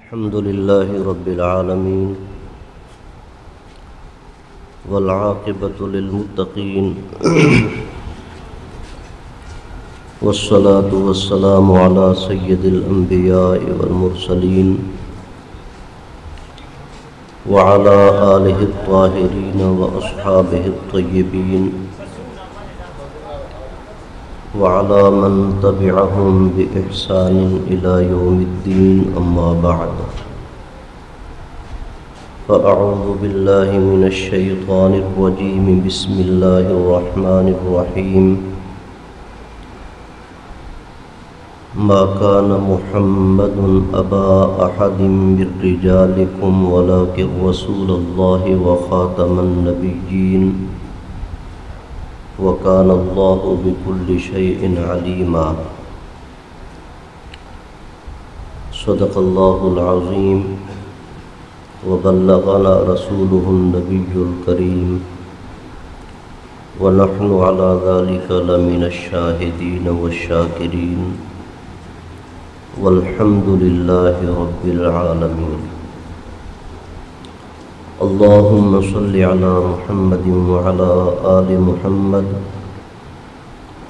الحمد لله رب العالمين والعاقبة للمتقين والصلاة والسلام على سيد الأنبياء والمرسلين وعلى آله الطاهرين وأصحابه الطيبين وعلى من تبعهم بإحسان إلى يوم الدين أما بعد فأعوذ بالله من الشيطان الرجيم بسم الله الرحمن الرحيم ما كان محمد أبا أحد من رجالكم ولكن رسول الله وخاتم النبيين وكان الله بكل شيء عليما صدق الله العظيم وبلغنا رسوله النبي الكريم ونحن على ذلك لمن الشاهدين والشاكرين والحمد لله رب العالمين اللهم صل على محمد وعلى آل محمد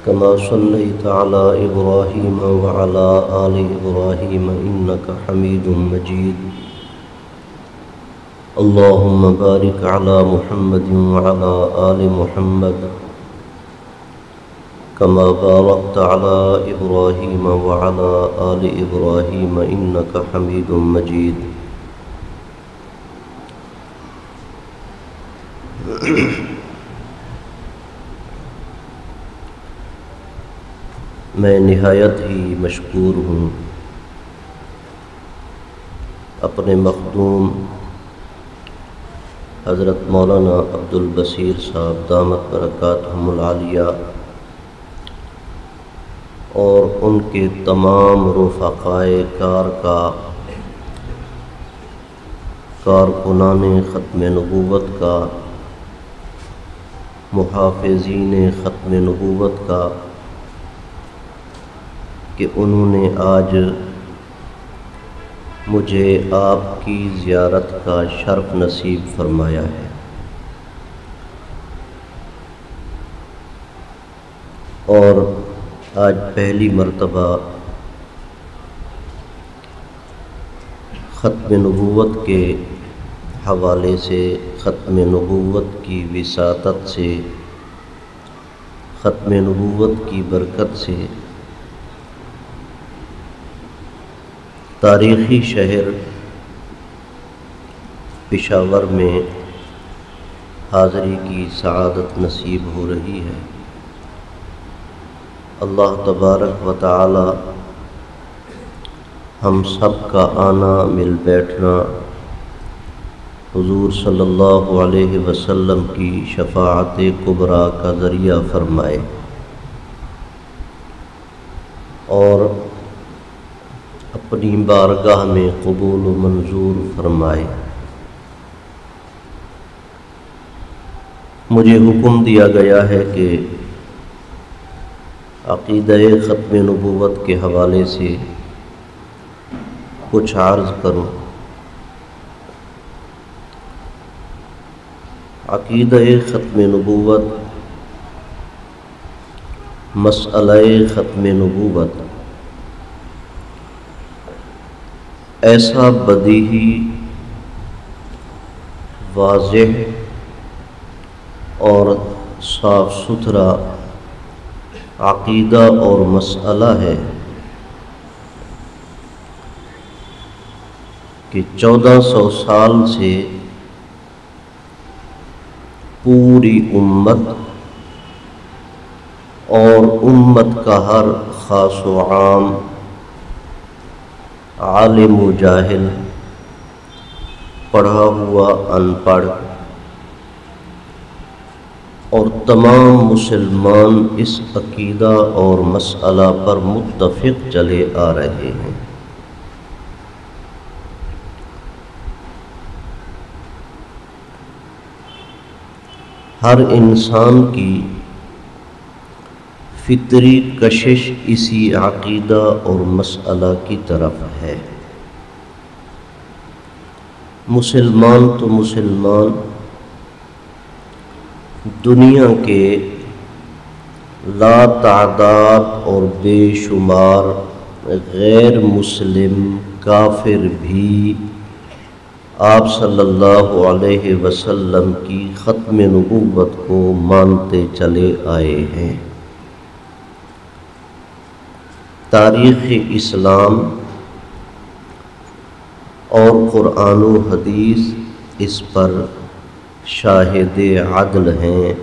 كما صليت على إبراهيم وعلى آل إبراهيم إنك حميد مجيد اللهم بارك على محمد وعلى آل محمد كما باركت على إبراهيم وعلى آل إبراهيم إنك حميد مجيد میں نہایت ہی مشکور ہوں اپنے مخدوم حضرت مولانا عبدالبصیر صاحب دامت برکاتہم العالیہ اور ان کے تمام رفقائے کار کا کارکنان ختم نبوت کا محافظین ختم نبوت کا کہ انہوں نے آج مجھے آپ کی زیارت کا شرف نصیب فرمایا ہے اور آج پہلی مرتبہ ختم نبوت کے حوالے سے ختم نبوت کی وساطت سے ختم نبوت کی برکت سے تاریخی شہر پشاور میں حاضری کی سعادت نصیب ہو رہی ہے۔ اللہ تبارک و تعالی ہم سب کا آنا مل بیٹھنا حضور صلی اللہ علیہ وسلم کی شفاعت کبریٰ کا ذریعہ فرمائے اور اپنی بارگاہ میں قبول و منظور فرمائے۔ مجھے حکم دیا گیا ہے کہ عقیدہ ختم نبوت کے حوالے سے کچھ عرض کروں۔ عقیدہ ختم نبوت، مسئلہ ختم نبوت ایسا بدیہی، واضح اور صاف ستھرا عقیدہ اور مسئلہ ہے کہ 1400 سال سے پوری امت اور امت کا ہر خاص و عام، عالم و جاہل، پڑھا ہوا ان پڑھ اور تمام مسلمان اس عقیدہ اور مسئلہ پر متفق چلے آ رہے ہیں۔ ہر انسان کی فطری کشش اسی عقیدہ اور مسئلہ کی طرف ہے۔ مسلمان تو مسلمان، دنیا کے لا تعداد اور بے شمار غیر مسلم کافر بھی آپ صلی اللہ علیہ وسلم کی ختم نبوت کو مانتے چلے آئے ہیں۔ تاریخ اسلام اور قرآن و حدیث اس پر شاہد عدل ہیں۔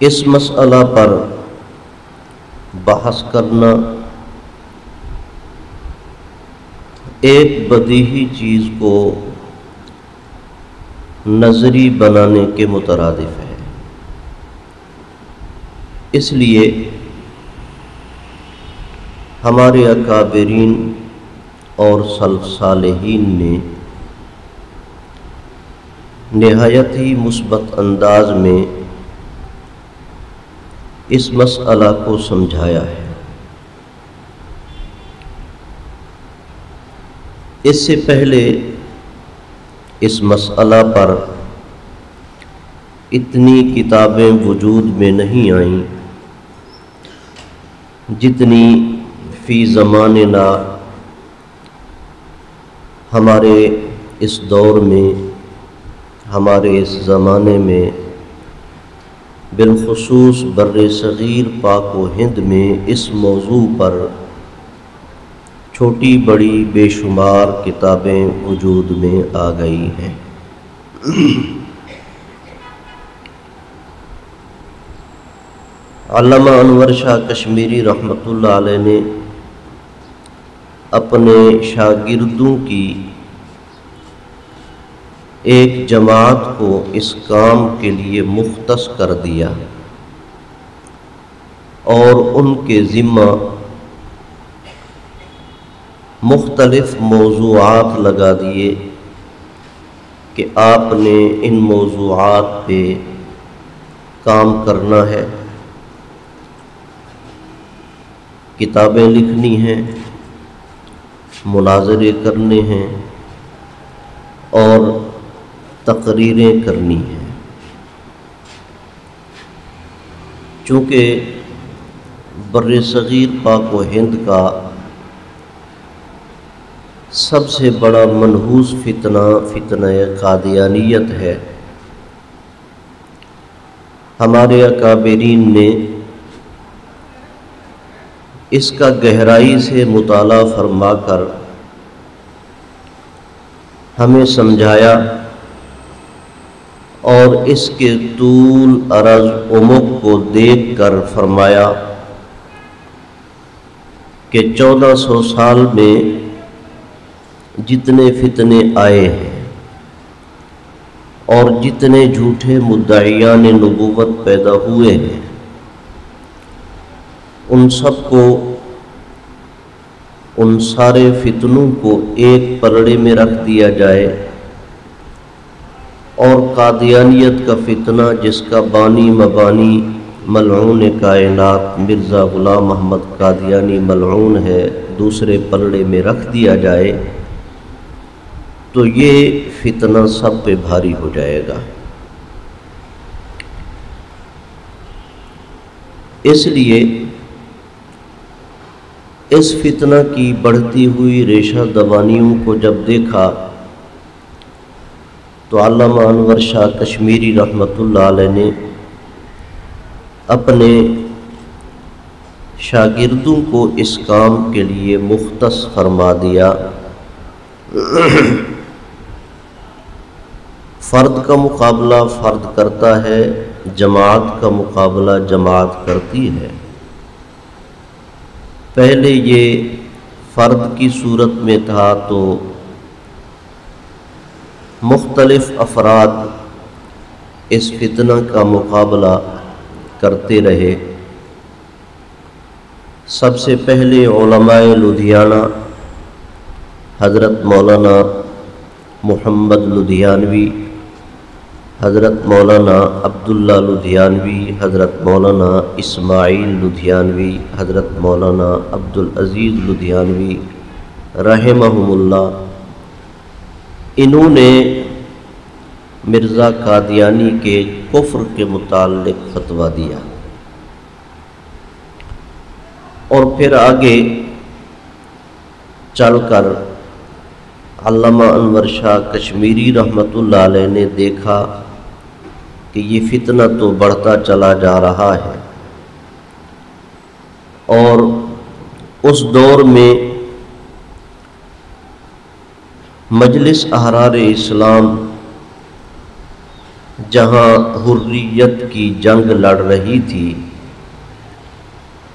اس مسئلہ پر بحث کرنا ایک بدیہی چیز کو نظری بنانے کے مترادف ہے۔ اس لیے ہمارے اکابرین اور سلف صالحین نے نہایت ہی مثبت انداز میں اس مسئلہ کو سمجھایا ہے۔ اس سے پہلے اس مسئلہ پر اتنی کتابیں وجود میں نہیں آئیں جتنی فی زماننا ہمارے اس دور میں، ہمارے اس زمانے میں، بالخصوص بر صغیر پاک و ہند میں اس موضوع پر چھوٹی بڑی بے شمار کتابیں وجود میں آ گئی ہیں۔ علامہ انور شاہ کشمیری رحمۃ اللہ علیہ نے اپنے شاگردوں کی ایک جماعت کو اس کام کے لیے مختص کر دیا اور ان کے ذمہ مختلف موضوعات لگا دیے کہ آپ نے ان موضوعات پہ کام کرنا ہے، کتابیں لکھنی ہیں، مناظرے کرنے ہیں اور تقریریں کرنی ہیں۔ چونکہ بر صغیر پاک و ہند کا سب سے بڑا منحوس فتنہ قادیانیت ہے، ہمارے اکابرین نے اس کا گہرائی سے مطالعہ فرما کر ہمیں سمجھایا اور اس کے طول عرض عمق کو دیکھ کر فرمایا کہ 1400 سال میں جتنے فتنے آئے ہیں اور جتنے جھوٹے مدعیان نبوت پیدا ہوئے ہیں، ان سب کو، ان سارے فتنوں کو ایک پلڑے میں رکھ دیا جائے اور قادیانیت کا فتنہ جس کا بانی مبانی ملعون کائنات مرزا غلام محمد قادیانی ملعون ہے، دوسرے پلڑے میں رکھ دیا جائے تو یہ فتنہ سب پہ بھاری ہو جائے گا۔ اس لیے اس فتنہ کی بڑھتی ہوئی ریشہ دوانیوں کو جب دیکھا تو علامہ انور شاہ کشمیری رحمۃ اللہ علیہ نے اپنے شاگردوں کو اس کام کے لیے مختص فرما دیا۔ فرد کا مقابلہ فرد کرتا ہے، جماعت کا مقابلہ جماعت کرتی ہے۔ پہلے یہ فرد کی صورت میں تھا تو مختلف افراد اس فتنہ کا مقابلہ کرتے رہے۔ سب سے پہلے علماء لدھیانہ حضرت مولانا محمد لدھیانوی، حضرت مولانا عبداللہ لدھیانوی، حضرت مولانا اسماعیل لدھیانوی، حضرت مولانا عبدالعزیز لدھیانوی رحمہم اللہ، انہوں نے مرزا قادیانی کے کفر کے متعلق فتویٰ دیا، اور پھر آگے چل کر علامہ انور شاہ کشمیری رحمۃ اللہ علیہ نے دیکھا کہ یہ فتنہ تو بڑھتا چلا جا رہا ہے، اور اس دور میں مجلس احرار اسلام جہاں حریت کی جنگ لڑ رہی تھی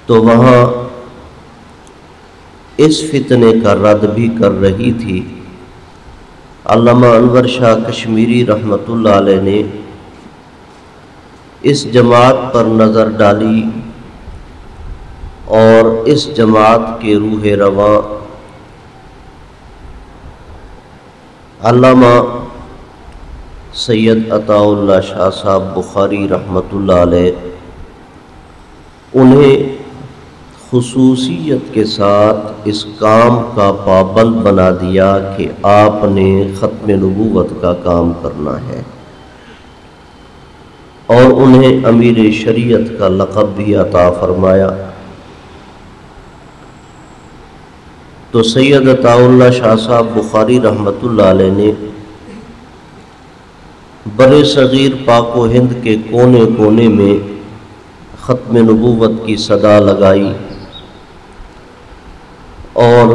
تو وہاں اس فتنے کا رد بھی کر رہی تھی۔ علامہ انور شاہ کشمیری رحمۃ اللہ علیہ نے اس جماعت پر نظر ڈالی اور اس جماعت کے روح رواں علامہ سید عطا اللہ شاہ صاحب بخاری رحمۃ اللہ علیہ انہیں خصوصیت کے ساتھ اس کام کا پابند بنا دیا کہ آپ نے ختم نبوت کا کام کرنا ہے، اور انہیں امیر شریعت کا لقب بھی عطا فرمایا۔ تو سید عطا اللہ شاہ صاحب بخاری رحمۃ اللہ علیہ نے برِ صغیر پاک و ہند کے کونے کونے میں ختم نبوت کی صدا لگائی اور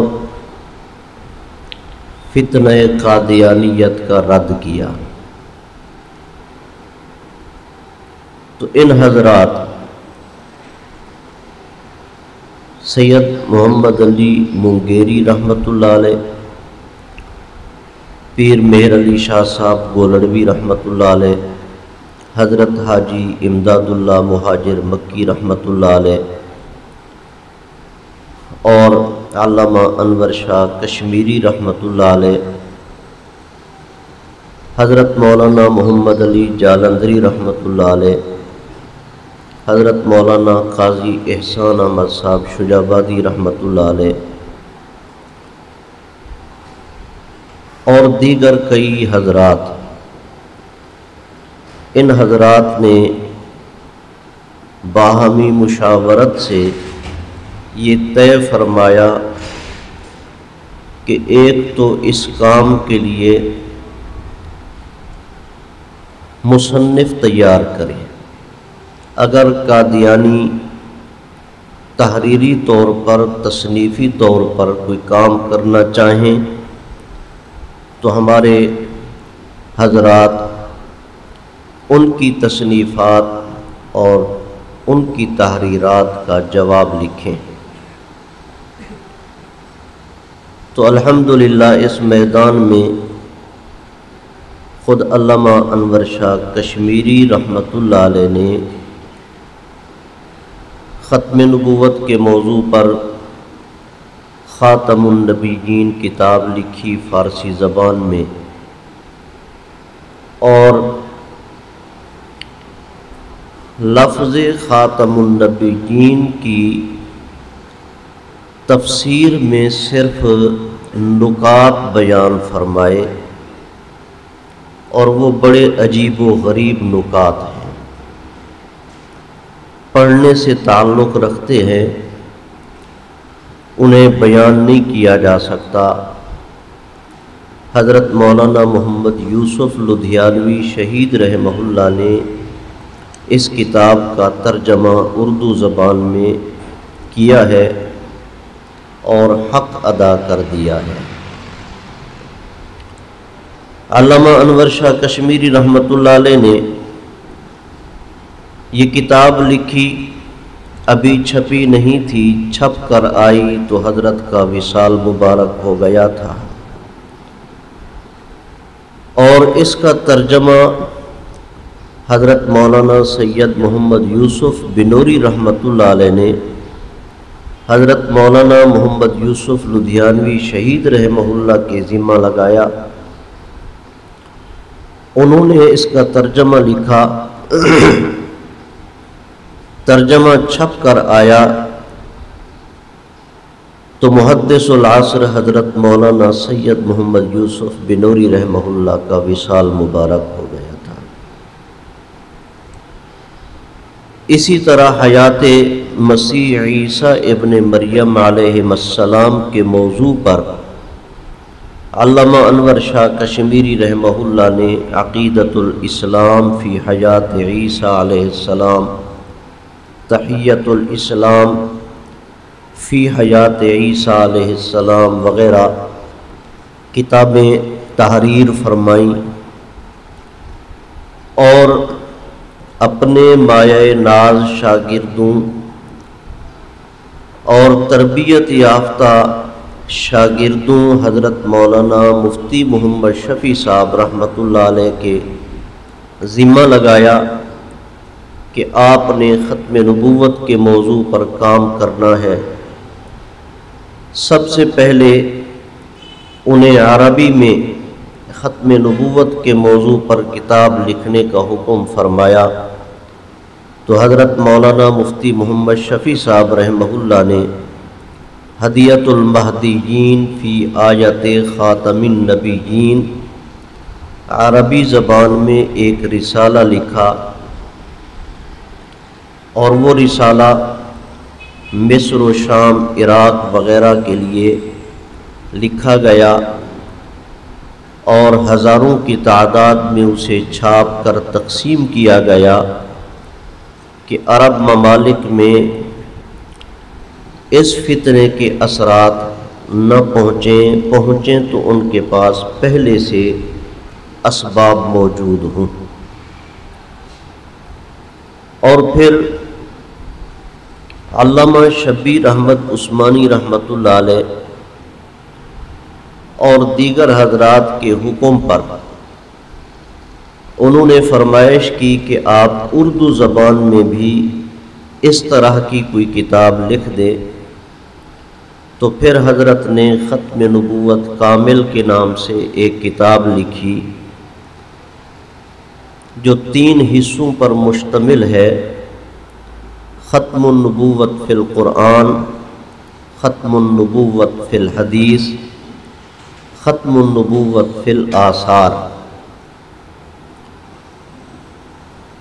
فتنہ قادیانیت کا رد کیا۔ تو ان حضرات سید محمد علی منگیری رحمۃ اللہ علیہ، پیر مہر علی شاہ صاحب گولڑوی رحمۃ اللہ علیہ، حضرت حاجی امداد اللہ مہاجر مکی رحمۃ اللہ علیہ، اور علامہ انور شاہ کشمیری رحمۃ اللہ علیہ، حضرت مولانا محمد علی جالندری رحمۃ اللہ علیہ، حضرت مولانا قاضی احسان احمد صاحب شجابادی رحمۃ اللہ علیہ، اور دیگر کئی حضرات، ان حضرات نے باہمی مشاورت سے یہ طے فرمایا کہ ایک تو اس کام کے لیے مصنف تیار کریں، اگر قادیانی تحریری طور پر تصنیفی طور پر کوئی کام کرنا چاہیں تو ہمارے حضرات ان کی تصنیفات اور ان کی تحریرات کا جواب لکھیں۔ تو الحمدللہ اس میدان میں خود علامہ انور شاہ کشمیری رحمۃ اللہ علیہ نے ختم نبوت کے موضوع پر خاتم النبیین کتاب لکھی فارسی زبان میں، اور لفظ خاتم النبیین کی تفسیر میں صرف نکات بیان فرمائے، اور وہ بڑے عجیب و غریب نکات ہیں، پڑھنے سے تعلق رکھتے ہیں، انہیں بیان نہیں کیا جا سکتا۔ حضرت مولانا محمد یوسف لدھیانوی شہید رحمہ اللہ نے اس کتاب کا ترجمہ اردو زبان میں کیا ہے اور حق ادا کر دیا ہے۔ علامہ انور شاہ کشمیری رحمۃ اللہ علیہ نے یہ کتاب لکھی، ابھی چھپی نہیں تھی، چھپ کر آئی تو حضرت کا وصال مبارک ہو گیا تھا، اور اس کا ترجمہ حضرت مولانا سید محمد یوسف بنوری رحمۃ اللہ علیہ نے حضرت مولانا محمد یوسف لدھیانوی شہید رحمہ اللہ کے ذمہ لگایا۔ انہوں نے اس کا ترجمہ لکھا۔ ترجمہ چھپ کر آیا تو محدث العصر حضرت مولانا سید محمد یوسف بنوری رحمہ اللہ کا وصال مبارک ہو گیا تھا۔ اسی طرح حیات مسیح عیسیٰ ابن مریم علیہ السلام کے موضوع پر علامہ انور شاہ کشمیری رحمہ اللہ نے عقیدۃ الاسلام فی حیات عیسیٰ علیہ السلام، تحیۃ الاسلام فی حیات عیسیٰ علیہ السلام وغیرہ کتابیں تحریر فرمائیں، اور اپنے مایہ ناز شاگردوں اور تربیت یافتہ شاگردوں حضرت مولانا مفتی محمد شفیع صاحب رحمۃ اللہ علیہ کے ذمہ لگایا کہ آپ نے ختم نبوت کے موضوع پر کام کرنا ہے۔ سب سے پہلے انہیں عربی میں ختم نبوت کے موضوع پر کتاب لکھنے کا حکم فرمایا، تو حضرت مولانا مفتی محمد شفیع صاحب رحمہ اللہ نے ہدیۃ المہدیین فی آیت خاتم النبیین عربی زبان میں ایک رسالہ لکھا، اور وہ رسالہ مصر و شام، عراق وغیرہ کے لیے لکھا گیا، اور ہزاروں کی تعداد میں اسے چھاپ کر تقسیم کیا گیا کہ عرب ممالک میں اس فتنے کے اثرات نہ پہنچیں تو ان کے پاس پہلے سے اسباب موجود ہوں۔ اور پھر علامہ شبیر احمد عثمانی رحمۃ اللہ علیہ اور دیگر حضرات کے حکم پر انہوں نے فرمائش کی کہ آپ اردو زبان میں بھی اس طرح کی کوئی کتاب لکھ دیں، تو پھر حضرت نے ختم نبوت کامل کے نام سے ایک کتاب لکھی جو 3 حصوں پر مشتمل ہے: ختم النبوت فی القرآن، ختم النبوت فی الحدیث، ختم النبوت فی الآثار۔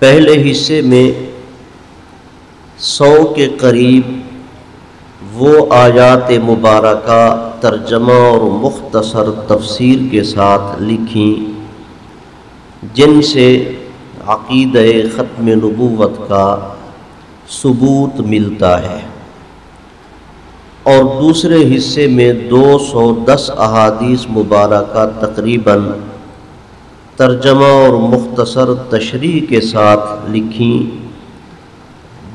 پہلے حصے میں 100 کے قریب وہ آیات مبارکہ ترجمہ اور مختصر تفسیر کے ساتھ لکھیں جن سے عقیدہ ختم نبوت کا ثبوت ملتا ہے، اور دوسرے حصے میں 210 احادیث مبارکہ تقریباً ترجمہ اور مختصر تشریح کے ساتھ لکھیں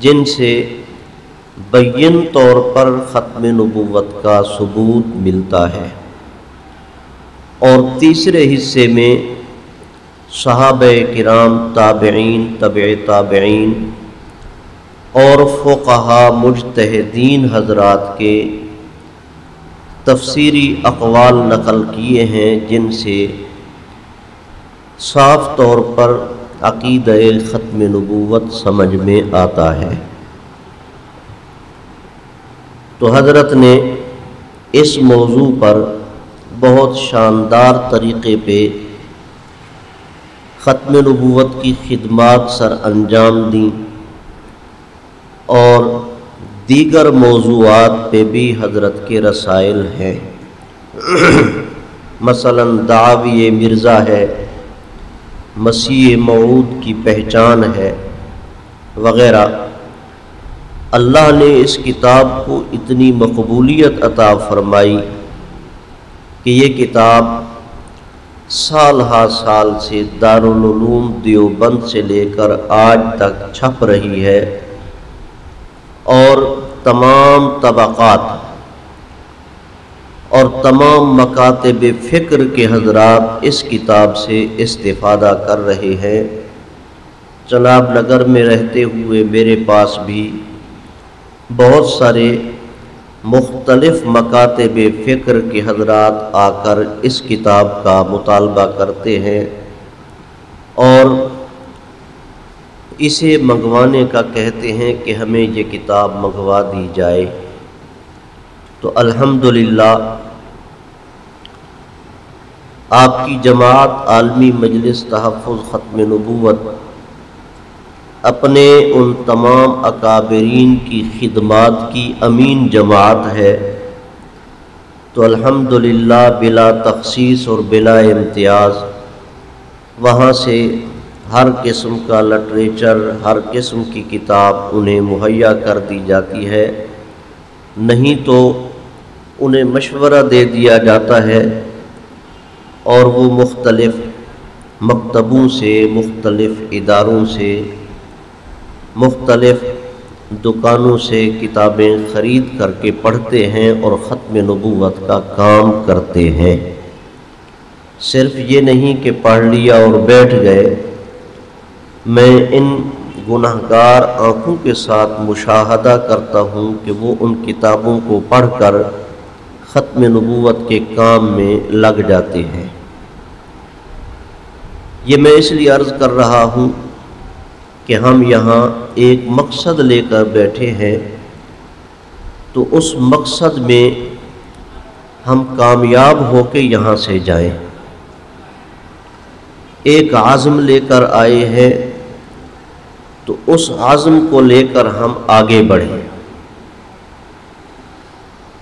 جن سے بین طور پر ختم نبوت کا ثبوت ملتا ہے۔ اور تیسرے حصے میں صحابہ کرام، تابعین، تبع تابعین اور فقہا مجتہدین حضرات کے تفسیری اقوال نقل کیے ہیں جن سے صاف طور پر عقیدہ ختم نبوت سمجھ میں آتا ہے۔ تو حضرت نے اس موضوع پر بہت شاندار طریقے پہ ختم نبوت کی خدمات سر انجام دیں، اور دیگر موضوعات پہ بھی حضرت کے رسائل ہیں، مثلا دعوی مرزا ہے، مسیح موعود کی پہچان ہے وغیرہ۔ اللہ نے اس کتاب کو اتنی مقبولیت عطا فرمائی کہ یہ کتاب سال ہا سال سے دارالعلوم دیوبند سے لے کر آج تک چھپ رہی ہے، اور تمام طبقات اور تمام مکاتب فکر کے حضرات اس کتاب سے استفادہ کر رہے ہیں۔ جناب نگر میں رہتے ہوئے میرے پاس بھی بہت سارے مختلف مکاتب فکر کے حضرات آ کر اس کتاب کا مطالبہ کرتے ہیں، اور اسے منگوانے کا کہتے ہیں کہ ہمیں یہ کتاب منگوا دی جائے۔ تو الحمدللہ آپ کی جماعت عالمی مجلس تحفظ ختم نبوت اپنے ان تمام اکابرین کی خدمات کی امین جماعت ہے، تو الحمدللہ بلا تخصیص اور بلا امتیاز وہاں سے ہر قسم کا لٹریچر، ہر قسم کی کتاب انہیں مہیا کر دی جاتی ہے، نہیں تو انہیں مشورہ دے دیا جاتا ہے اور وہ مختلف مکتبوں سے، مختلف اداروں سے، مختلف دکانوں سے کتابیں خرید کر کے پڑھتے ہیں اور ختم نبوت کا کام کرتے ہیں۔ صرف یہ نہیں کہ پڑھ لیا اور بیٹھ گئے، میں ان گناہگار آنکھوں کے ساتھ مشاہدہ کرتا ہوں کہ وہ ان کتابوں کو پڑھ کر ختم نبوت کے کام میں لگ جاتے ہیں۔ یہ میں اس لیے عرض کر رہا ہوں کہ ہم یہاں ایک مقصد لے کر بیٹھے ہیں، تو اس مقصد میں ہم کامیاب ہو کے یہاں سے جائیں۔ ایک عزم لے کر آئے ہیں، تو اس عزم کو لے کر ہم آگے بڑھیں۔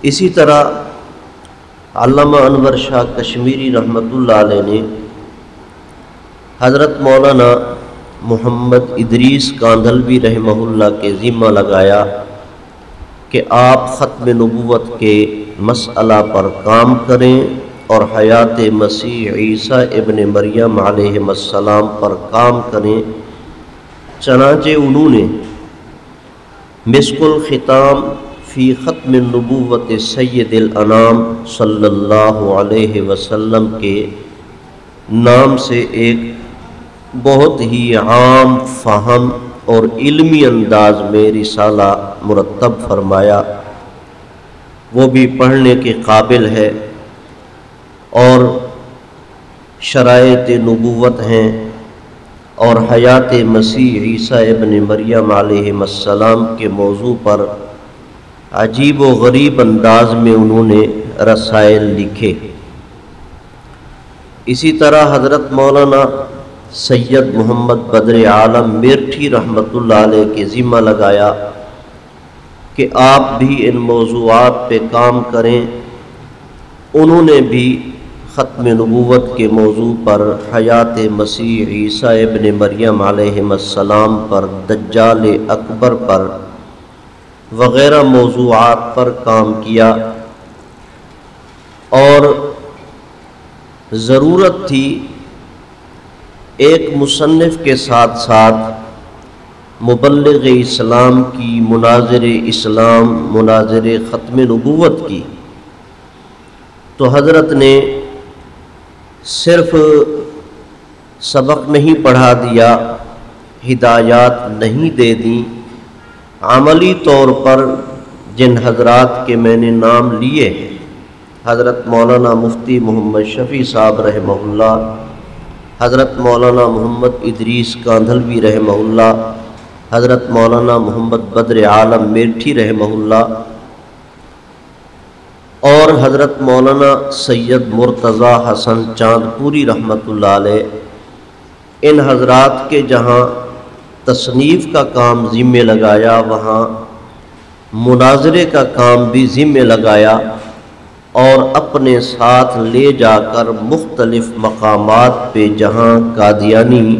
اسی طرح علامہ انور شاہ کشمیری رحمۃ اللہ علیہ نے حضرت مولانا محمد ادریس کاندھلوی رحمہ اللہ کے ذمہ لگایا کہ آپ ختم نبوت کے مسئلہ پر کام کریں اور حیات مسیح عیسیٰ ابن مریم علیہ السلام پر کام کریں۔ چنانچہ انہوں نے مسک الختام فی ختم النبوت سید الانام صلی اللہ علیہ وسلم کے نام سے ایک بہت ہی عام فہم اور علمی انداز میں رسالہ مرتب فرمایا، وہ بھی پڑھنے کے قابل ہے، اور شرائط نبوت ہیں اور حیات مسیح عیسیٰ ابن مریم علیہ السلام کے موضوع پر عجیب و غریب انداز میں انہوں نے رسائل لکھے۔ اسی طرح حضرت مولانا سید محمد بدر عالم میرٹھی رحمۃ اللہ علیہ کے ذمہ لگایا کہ آپ بھی ان موضوعات پہ کام کریں۔ انہوں نے بھی ختم نبوت کے موضوع پر، حیات مسیح عیسیٰ ابن مریم علیہ السلام پر، دجال اکبر پر وغیرہ موضوعات پر کام کیا، اور ضرورت تھی ایک مصنف کے ساتھ ساتھ مبلغ اسلام کی، مناظر اسلام، مناظر ختم نبوت کی، تو حضرت نے صرف سبق نہیں پڑھا دیا، ہدایات نہیں دے دیں، عملی طور پر جن حضرات کے میں نے نام لیے ہیں، حضرت مولانا مفتی محمد شفیع صاحب رحمہ اللہ، حضرت مولانا محمد ادریس کاندھلوی رحمہ اللہ، حضرت مولانا محمد بدر عالم میرٹھی رحمہ اللہ، اور حضرت مولانا سید مرتضی حسن چاندپوری رحمۃ اللہ علیہ، ان حضرات کے جہاں تصنیف کا کام ذمہ لگایا، وہاں مناظرے کا کام بھی ذمہ لگایا، اور اپنے ساتھ لے جا کر مختلف مقامات پہ جہاں قادیانی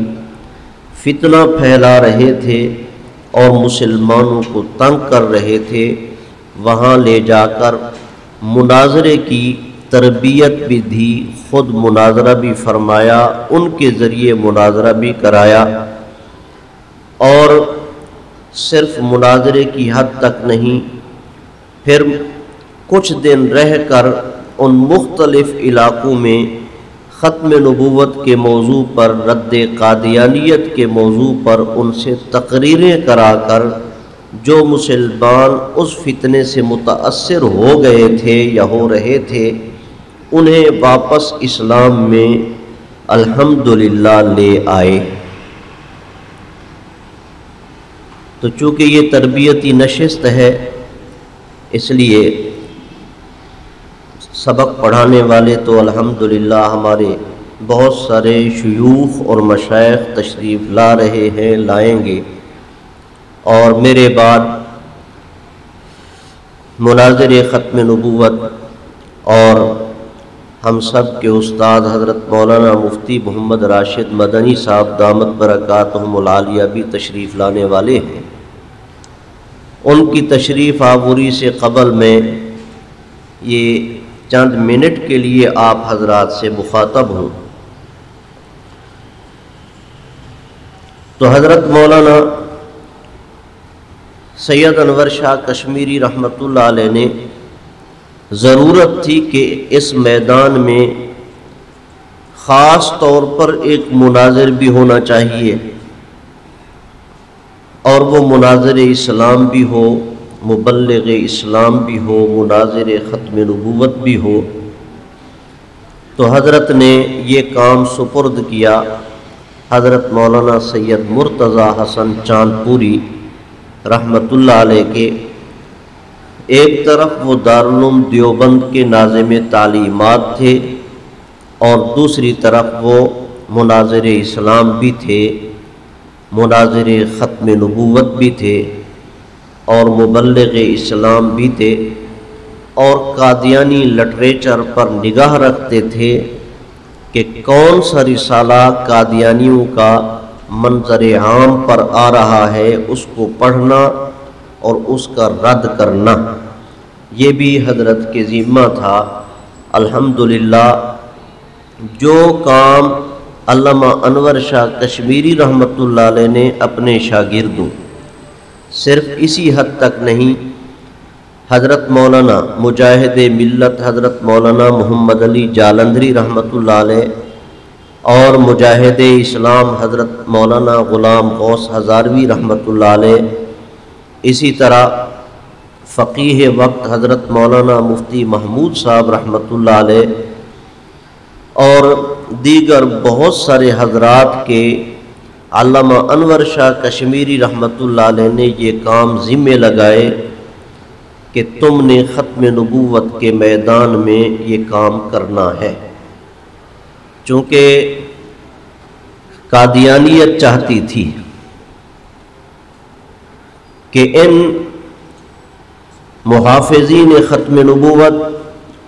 فتنہ پھیلا رہے تھے اور مسلمانوں کو تنگ کر رہے تھے، وہاں لے جا کر مناظرے کی تربیت بھی دی، خود مناظرہ بھی فرمایا، ان کے ذریعے مناظرہ بھی کرایا، اور صرف مناظرے کی حد تک نہیں، پھر کچھ دن رہ کر ان مختلف علاقوں میں ختم نبوت کے موضوع پر، رد قادیانیت کے موضوع پر ان سے تقریریں کرا کر جو مسلمان اس فتنے سے متاثر ہو گئے تھے یا ہو رہے تھے، انہیں واپس اسلام میں الحمدللہ لے آئے۔ تو چونکہ یہ تربیتی نشست ہے، اس لیے سبق پڑھانے والے تو الحمدللہ ہمارے بہت سارے شیوخ اور مشائخ تشریف لا رہے ہیں، لائیں گے، اور میرے بعد مناظر ختم نبوت اور ہم سب کے استاد حضرت مولانا مفتی محمد راشد مدنی صاحب دامت برکاتہم العالیہ بھی تشریف لانے والے ہیں۔ ان کی تشریف آوری سے قبل میں یہ چند منٹ کے لیے آپ حضرات سے مخاطب ہوں۔ تو حضرت مولانا سید انور شاہ کشمیری رحمۃ اللہ علیہ نے ضرورت تھی کہ اس میدان میں خاص طور پر ایک مناظر بھی ہونا چاہیے، اور وہ مناظر اسلام بھی ہو، مبلغ اسلام بھی ہو، مناظر ختم نبوت بھی ہو۔ تو حضرت نے یہ کام سپرد کیا حضرت مولانا سید مرتضی حسن چاندپوری رحمۃ اللہ علیہ کے۔ ایک طرف وہ دارالعلوم دیوبند کے ناظم تعلیمات تھے، اور دوسری طرف وہ مناظر اسلام بھی تھے، مناظر ختم نبوت بھی تھے، اور مبلغ اسلام بھی تھے، اور قادیانی لٹریچر پر نگاہ رکھتے تھے کہ کون سا رسالہ قادیانیوں کا منظر عام پر آ رہا ہے، اس کو پڑھنا اور اس کا رد کرنا، یہ بھی حضرت کے ذمہ تھا۔ الحمدللہ جو کام علامہ انور شاہ کشمیری رحمۃ اللہ علیہ نے اپنے شاگردوں، صرف اسی حد تک نہیں، حضرت مولانا مجاہد ملت حضرت مولانا محمد علی جالندھری رحمۃ اللہ علیہ اور مجاہد اسلام حضرت مولانا غلام غوث ہزاروی رحمۃ اللہ علیہ، اسی طرح فقیہ وقت حضرت مولانا مفتی محمود صاحب رحمۃ اللہ علیہ، اور دیگر بہت سارے حضرات کے علامہ انور شاہ کشمیری رحمۃ اللہ علیہ نے یہ کام ذمے لگائے کہ تم نے ختم نبوت کے میدان میں یہ کام کرنا ہے۔ چونکہ قادیانیت چاہتی تھی کہ ان محافظین ختم نبوت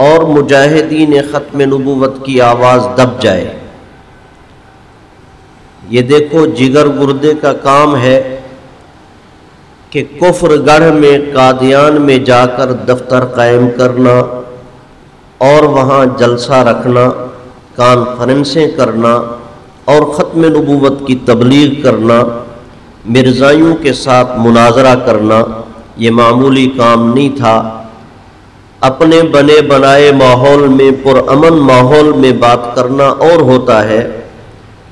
اور مجاہدین ختم نبوت کی آواز دب جائے۔ یہ دیکھو جگر گردے کا کام ہے کہ کفر گڑھ میں قادیان میں جا کر دفتر قائم کرنا اور وہاں جلسہ رکھنا، کانفرنسیں کرنا اور ختم نبوت کی تبلیغ کرنا، مرزائیوں کے ساتھ مناظرہ کرنا، یہ معمولی کام نہیں تھا۔ اپنے بنے بنائے ماحول میں، پرامن ماحول میں بات کرنا اور ہوتا ہے،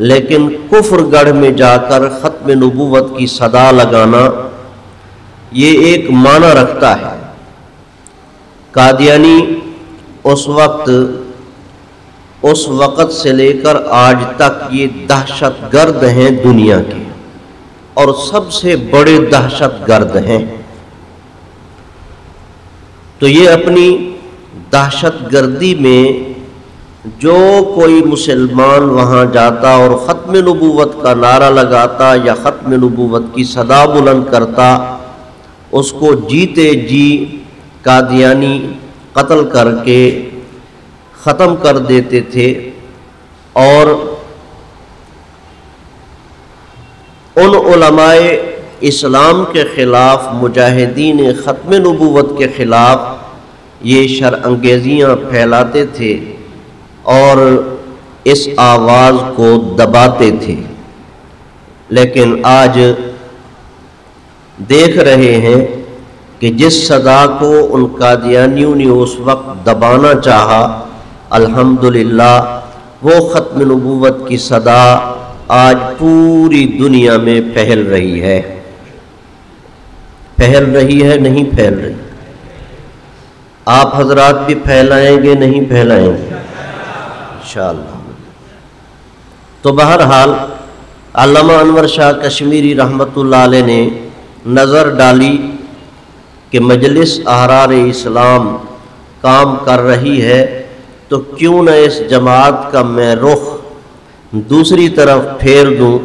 لیکن کفر گڑھ میں جا کر ختم نبوت کی صدا لگانا یہ ایک معنی رکھتا ہے۔ قادیانی اس وقت سے لے کر آج تک یہ دہشت گرد ہیں دنیا کے، اور سب سے بڑے دہشت گرد ہیں۔ تو یہ اپنی دہشت گردی میں جو کوئی مسلمان وہاں جاتا اور ختم نبوت کا نعرہ لگاتا یا ختم نبوت کی صدا بلند کرتا، اس کو جیتے جی قادیانی قتل کر کے ختم کر دیتے تھے، اور ان علماء اسلام کے خلاف، مجاہدین ختم نبوت کے خلاف یہ شر انگیزیاں پھیلاتے تھے اور اس آواز کو دباتے تھے۔ لیکن آج دیکھ رہے ہیں کہ جس صدا کو ان قادیانیوں نے اس وقت دبانا چاہا، الحمدللہ وہ ختم نبوت کی صدا آج پوری دنیا میں پھیل رہی ہے۔ پھیل رہی ہے، نہیں پھیل رہی؟ آپ حضرات بھی پھیلائیں گے، نہیں پھیلائیں گے؟ انشاءاللہ۔ تو بہرحال علامہ انور شاہ کشمیری رحمۃ اللہ علیہ نے نظر ڈالی کہ مجلس احرار اسلام کام کر رہی ہے، تو کیوں نہ اس جماعت کا میں رخ دوسری طرف پھیر دوں۔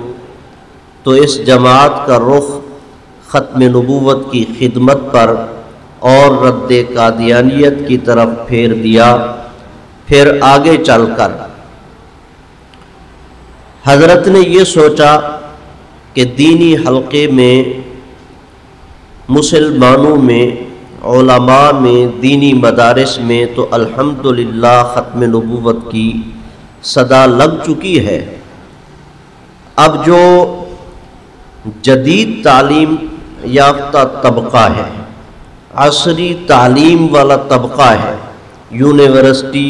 تو اس جماعت کا رخ ختم نبوت کی خدمت پر اور رد قادیانیت کی طرف پھیر دیا۔ پھر آگے چل کر حضرت نے یہ سوچا کہ دینی حلقے میں، مسلمانوں میں، علماء میں، دینی مدارس میں تو الحمدللہ ختم نبوت کی صدا لگ چکی ہے۔ اب جو جدید تعلیم یافتہ طبقہ ہے، عصری تعلیم والا طبقہ ہے، یونیورسٹی،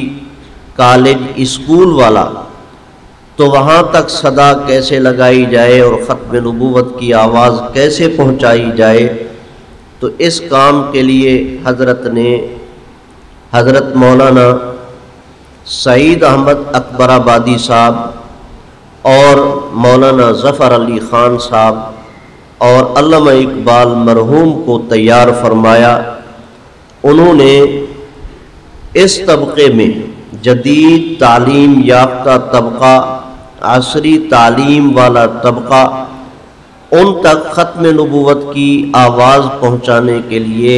کالج، اسکول والا، تو وہاں تک صدا کیسے لگائی جائے اور ختم نبوت کی آواز کیسے پہنچائی جائے، تو اس کام کے لیے حضرت نے حضرت مولانا سعید احمد اکبر آبادی صاحب اور مولانا ظفر علی خان صاحب اور علامہ اقبال مرحوم کو تیار فرمایا۔ انہوں نے اس طبقے میں جدید تعلیم یافتہ طبقہ، عصری تعلیم والا طبقہ، ان تک ختم نبوت کی آواز پہنچانے کے لیے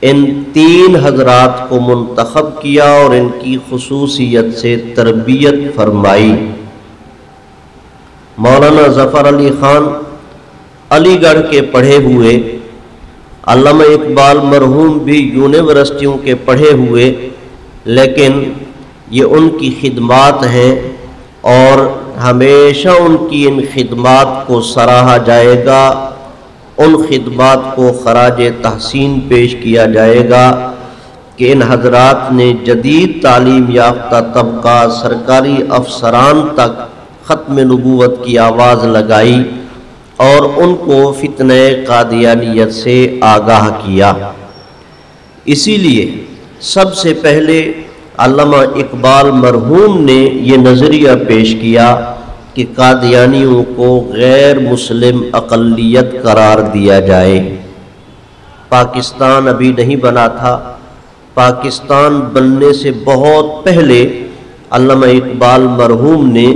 ان 3 حضرات کو منتخب کیا اور ان کی خصوصیت سے تربیت فرمائی۔ مولانا ظفر علی خان علی گڑھ کے پڑھے ہوئے، علامہ اقبال مرحوم بھی یونیورسٹیوں کے پڑھے ہوئے، لیکن یہ ان کی خدمات ہیں اور ہمیشہ ان کی ان خدمات کو سراہا جائے گا، ان خدمات کو خراج تحسین پیش کیا جائے گا کہ ان حضرات نے جدید تعلیم یافتہ طبقہ، سرکاری افسران تک ختم نبوت کی آواز لگائی اور ان کو فتنہ قادیانیت سے آگاہ کیا۔ اسی لیے سب سے پہلے علامہ اقبال مرحوم نے یہ نظریہ پیش کیا کہ قادیانیوں کو غیر مسلم اقلیت قرار دیا جائے۔ پاکستان ابھی نہیں بنا تھا، پاکستان بننے سے بہت پہلے علامہ اقبال مرحوم نے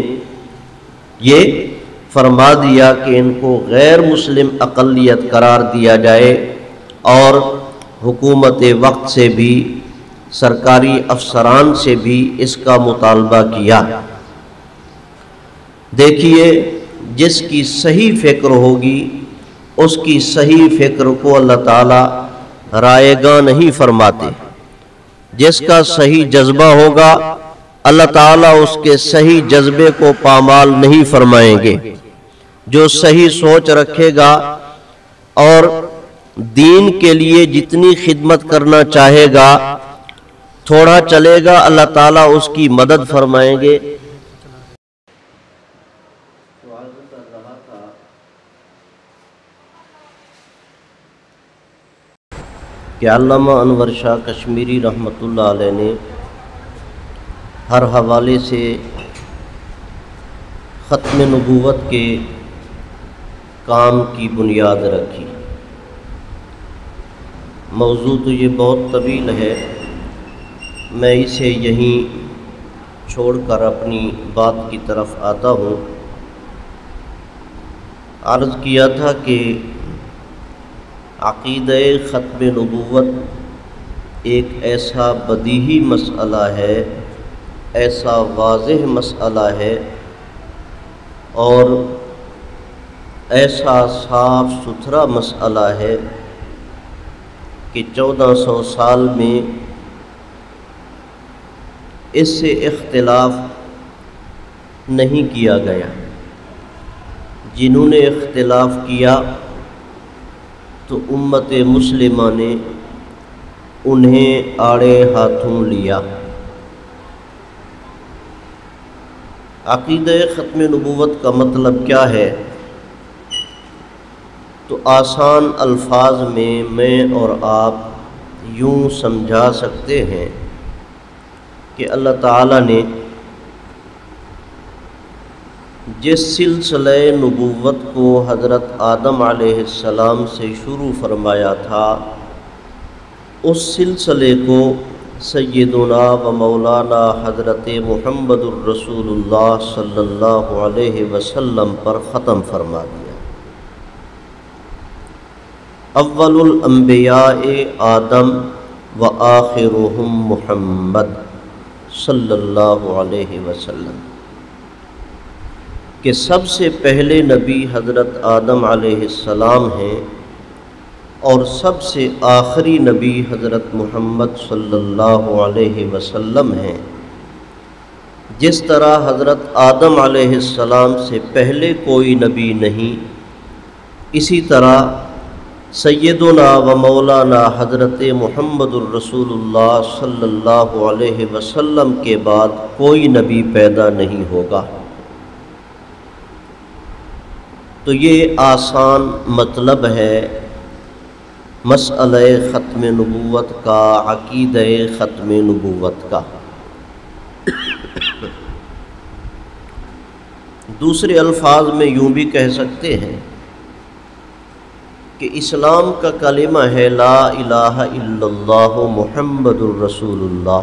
یہ فرما دیا کہ ان کو غیر مسلم اقلیت قرار دیا جائے، اور حکومت وقت سے بھی، سرکاری افسران سے بھی اس کا مطالبہ کیا۔ دیکھیے، جس کی صحیح فکر ہوگی اس کی صحیح فکر کو اللہ تعالیٰ رائے گاں نہیں فرماتے۔ جس کا صحیح جذبہ ہوگا اللہ تعالیٰ اس کے صحیح جذبے کو پامال نہیں فرمائیں گے۔ جو صحیح سوچ رکھے گا اور دین کے لیے جتنی خدمت کرنا چاہے گا، تھوڑا چلے گا اللہ تعالیٰ اس کی مدد فرمائیں گے۔ کہ علامہ انور شاہ کشمیری رحمۃ اللہ علیہ نے ہر حوالے سے ختم نبوت کے کام کی بنیاد رکھی۔ موضوع تو یہ بہت طویل ہے، میں اسے یہیں چھوڑ کر اپنی بات کی طرف آتا ہوں۔ عرض کیا تھا کہ عقیدہ ختم نبوت ایک ایسا بدیہی مسئلہ ہے، ایسا واضح مسئلہ ہے اور ایسا صاف ستھرا مسئلہ ہے کہ 1400 سال میں اس سے اختلاف نہیں کیا گیا۔ جنہوں نے اختلاف کیا تو امت مسلمہ نے انہیں آڑے ہاتھوں لیا۔ عقیدہ ختم نبوت کا مطلب کیا ہے؟ تو آسان الفاظ میں اور آپ یوں سمجھا سکتے ہیں کہ اللہ تعالیٰ نے جس سلسلہ نبوت کو حضرت آدم علیہ السلام سے شروع فرمایا تھا، اس سلسلے کو سیدنا و مولانا حضرت محمد الرسول اللہ صلی اللہ علیہ وسلم پر ختم فرما دیا۔ اول الانبیاء آدم و آخرهم محمد صلی اللہ علیہ وسلم، کہ سب سے پہلے نبی حضرت آدم علیہ السلام ہیں اور سب سے آخری نبی حضرت محمد صلی اللہ علیہ وسلم ہیں۔ جس طرح حضرت آدم علیہ السلام سے پہلے کوئی نبی نہیں، اسی طرح سیدنا و مولانا حضرت محمد الرسول اللہ صلی اللہ علیہ وسلم کے بعد کوئی نبی پیدا نہیں ہوگا۔ تو یہ آسان مطلب ہے مسئلہ ختم نبوت کا، عقیدہ ختم نبوت کا۔ دوسرے الفاظ میں یوں بھی کہہ سکتے ہیں کہ اسلام کا کلمہ ہے لا الہ الا اللہ محمد الرسول اللہ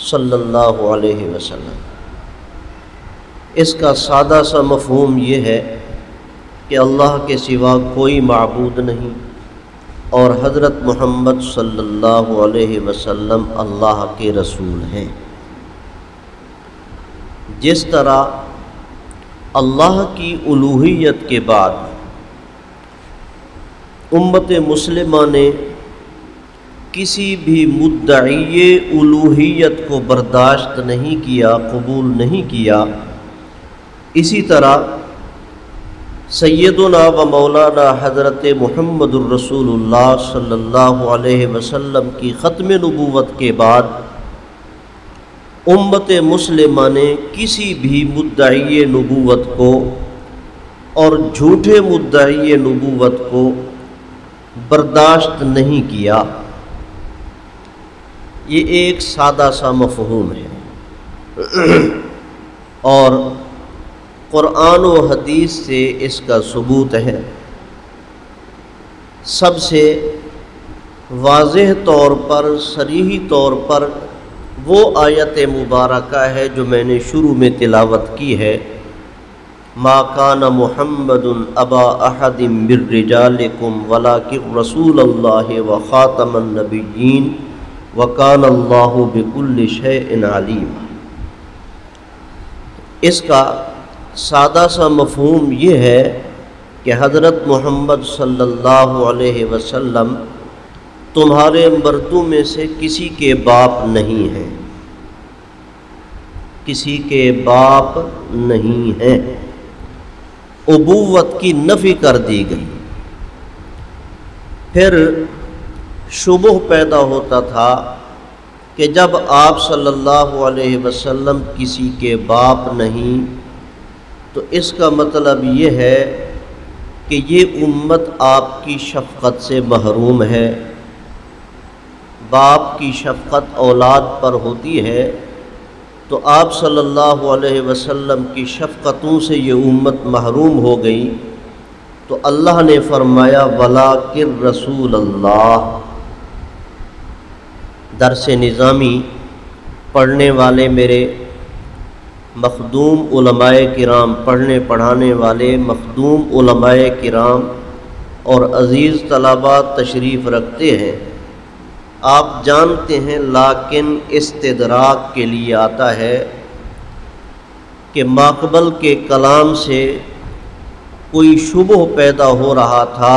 صلی اللہ علیہ وسلم۔ اس کا سادہ سا مفہوم یہ ہے کہ اللہ کے سوا کوئی معبود نہیں اور حضرت محمد صلی اللہ علیہ وسلم اللہ کے رسول ہیں۔ جس طرح اللہ کی الوہیت کے بعد امت مسلمہ نے کسی بھی مدعی الوہیت کو برداشت نہیں کیا، قبول نہیں کیا، اسی طرح سیدنا و مولانا حضرت محمد الرسول اللہ صلی اللہ علیہ وسلم کی ختم نبوت کے بعد امت مسلمہ نے کسی بھی مدعی نبوت کو اور جھوٹے مدعی نبوت کو برداشت نہیں کیا۔ یہ ایک سادہ سا مفہوم ہے اور قرآن و حدیث سے اس کا ثبوت ہے۔ سب سے واضح طور پر، صریحی طور پر وہ آیت مبارکہ ہے جو میں نے شروع میں تلاوت کی ہے، ما کان محمد ابا احد من رجالکم ولکن رسول اللہ وخاتم النبیین وکان اللہ بکل شیء علیما۔ اس کا سادہ سا مفہوم یہ ہے کہ حضرت محمد صلی اللہ علیہ وسلم تمہارے مردوں میں سے کسی کے باپ نہیں ہیں، کسی کے باپ نہیں ہیں۔ ابوت کی نفی کر دی گئی۔ پھر شبہ پیدا ہوتا تھا کہ جب آپ صلی اللہ علیہ وسلم کسی کے باپ نہیں تو اس کا مطلب یہ ہے کہ یہ امت آپ کی شفقت سے محروم ہے۔ باپ کی شفقت اولاد پر ہوتی ہے تو آپ صلی اللہ علیہ وسلم کی شفقتوں سے یہ امت محروم ہو گئی، تو اللہ نے فرمایا وَلَٰكِن رسول اللہ۔ درس نظامی پڑھنے والے میرے مخدوم علماء کرام، پڑھنے پڑھانے والے مخدوم علماء کرام اور عزیز طلباء تشریف رکھتے ہیں۔ آپ جانتے ہیں لیکن استدراک کے لیے آتا ہے کہ ماقبل کے کلام سے کوئی شبہ پیدا ہو رہا تھا